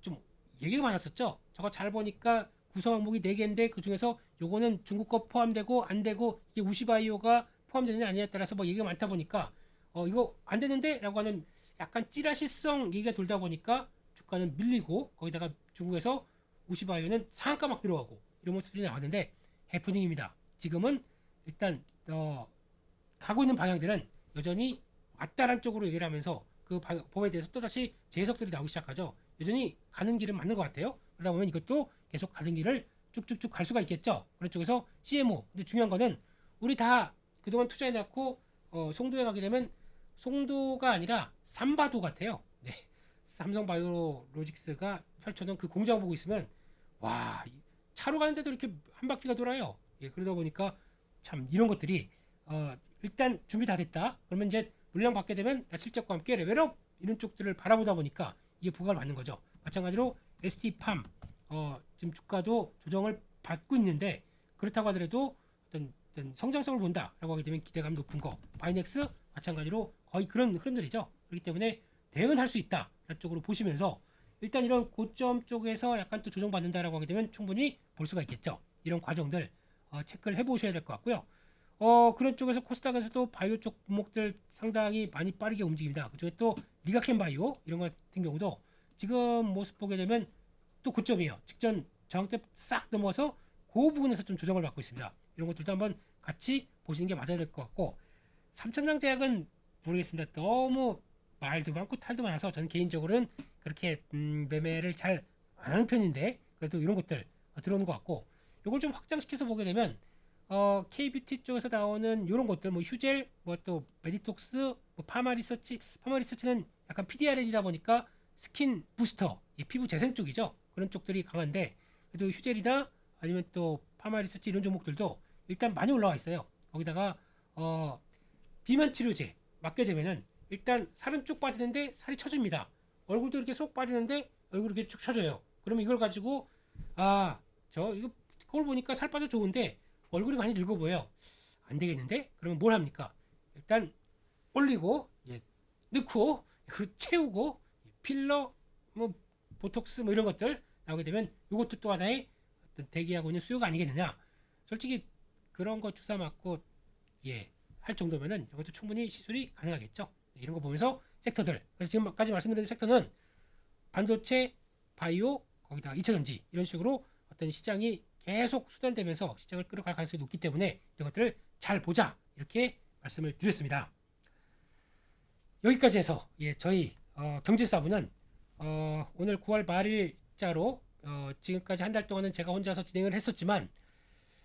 좀 얘기가 많았었죠. 저거 잘 보니까 구성 항목이 4개인데 그 중에서 요거는 중국 거 포함되고 안 되고 이게 우시바이오가 포함되느냐 아니냐에 따라서 뭐 얘기가 많다 보니까 이거 안 되는데 라고 하는 약간 찌라시성 얘기가 돌다 보니까 주가는 밀리고 거기다가 중국에서 우시바이오는 상한가 막 들어가고 이런 모습들이 나왔는데 해프닝입니다. 지금은 일단 가고 있는 방향들은 여전히 왔다란 쪽으로 얘기를 하면서 그 법에 대해서 또다시 재해석들이 나오기 시작하죠. 여전히 가는 길은 맞는 것 같아요. 그러다 보면 이것도 계속 가는 길을 쭉쭉쭉 갈 수가 있겠죠. 그런 쪽에서 CMO. 근데 중요한 거는 우리 다 그동안 투자해놨고 송도에 가게 되면 송도가 아니라 삼바도 같아요. 네. 삼성바이오로직스가 펼쳐놓은 그 공장 보고 있으면 와 차로 가는데도 이렇게 한 바퀴가 돌아요. 예, 그러다 보니까 참 이런 것들이 일단 준비 다 됐다. 그러면 이제 물량 받게 되면 실적과 함께 레벨업 이런 쪽들을 바라보다 보니까 이게 부각을 맞는 거죠. 마찬가지로 ST팜 지금 주가도 조정을 받고 있는데 그렇다고 하더라도 어떤 성장성을 본다라고 하게 되면 기대감 높은 거 바이넥스 마찬가지로 거의 그런 흐름들이죠. 그렇기 때문에 대응할 수 있다 이런 쪽으로 보시면서 일단 이런 고점 쪽에서 약간 또 조정받는다라고 하게 되면 충분히 볼 수가 있겠죠. 이런 과정들 체크를 해보셔야 될 것 같고요. 그런 쪽에서 코스닥에서도 바이오 쪽 종목들 상당히 많이 빠르게 움직입니다. 그쪽에 또 리가켄 바이오 이런 것 같은 경우도 지금 모습 보게 되면 또 고점이에요. 직전 저항대 싹 넘어서 그 부분에서 좀 조정을 받고 있습니다. 이런 것들도 한번 같이 보시는 게 맞아야 될 것 같고 삼천장 제약은 모르겠습니다. 너무 말도 많고 탈도 많아서 저는 개인적으로는 그렇게 매매를 잘 안 하는 편인데 그래도 이런 것들 들어오는 것 같고 이걸 좀 확장시켜서 보게 되면 K뷰티 쪽에서 나오는 이런 것들 뭐 휴젤 뭐 또 메디톡스 뭐 파마리서치는 약간 PDRN이다 보니까 스킨 부스터 피부 재생 쪽이죠. 그런 쪽들이 강한데 그래도 휴젤이다 아니면 또 파마리서치 이런 종목들도 일단 많이 올라와 있어요. 거기다가 비만 치료제 맞게 되면은 일단 살은 쭉 빠지는데 살이 처집니다. 얼굴도 이렇게 쏙 빠지는데 얼굴이 이렇게 쭉 처져요. 그러면 이걸 가지고 그걸 보니까 살 빠져 좋은데 얼굴이 많이 늙어 보여. 안 되겠는데? 그러면 뭘 합니까? 일단 올리고 넣고 채우고 필러 뭐 보톡스 뭐 이런 것들 나오게 되면 이것도 또 하나의 어떤 대기하고 있는 수요가 아니겠느냐. 솔직히 그런 거 주사 맞고 할 정도면은 이것도 충분히 시술이 가능하겠죠. 이런 거 보면서 섹터들 그래서 지금까지 말씀드린 섹터는 반도체, 바이오, 거기다 2차전지 이런 식으로 어떤 시장이 계속 수단되면서 시장을 끌어갈 가능성이 높기 때문에 이런 것들을 잘 보자 이렇게 말씀을 드렸습니다. 여기까지 해서 저희 경제사부는 오늘 9월 말일자로 지금까지 한 달 동안은 제가 혼자서 진행을 했었지만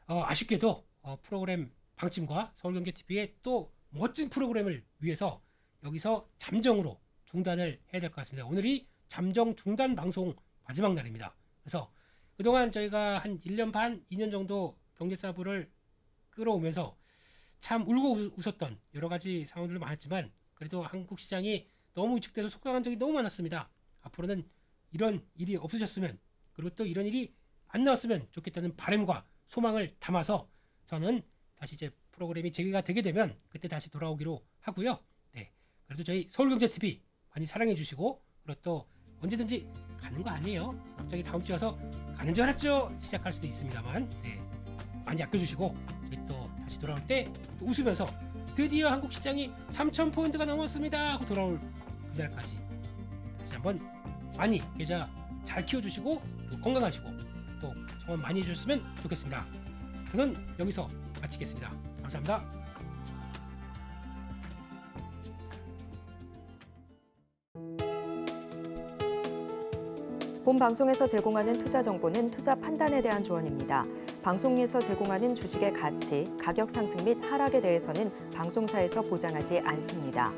아쉽게도 프로그램 방침과 서울경제TV의 또 멋진 프로그램을 위해서 여기서 잠정으로 중단을 해야 될 것 같습니다. 오늘이 잠정 중단 방송 마지막 날입니다. 그래서 그동안 저희가 한 1년 반, 2년 정도 경제사부를 끌어오면서 참 울고 웃었던 여러 가지 상황들도 많았지만 그래도 한국 시장이 너무 위축돼서 속상한 적이 너무 많았습니다. 앞으로는 이런 일이 없으셨으면 그리고 또 이런 일이 안 나왔으면 좋겠다는 바람과 소망을 담아서 저는 다시 이제 프로그램이 재개가 되게 되면 그때 다시 돌아오기로 하고요. 네, 그래도 저희 서울경제TV 많이 사랑해 주시고 그리고 또 언제든지 가는 거 아니에요. 갑자기 다음 주에 와서 가는 줄 알았죠? 시작할 수도 있습니다만 많이 아껴주시고 저희 또 다시 돌아올 때 또 웃으면서 드디어 한국 시장이 3,000포인트가 넘었습니다 하고 돌아올 그날까지 다시 한번 많이 계좌 잘 키워주시고 또 건강하시고 또 정말 많이 해주셨으면 좋겠습니다. 저는 여기서 마치겠습니다. 감사합니다. 본 방송에서 제공하는 투자 정보는 투자 판단에 대한 조언입니다. 방송에서 제공하는 주식의 가치, 가격 상승 및 하락에 대해서는 방송사에서 보장하지 않습니다.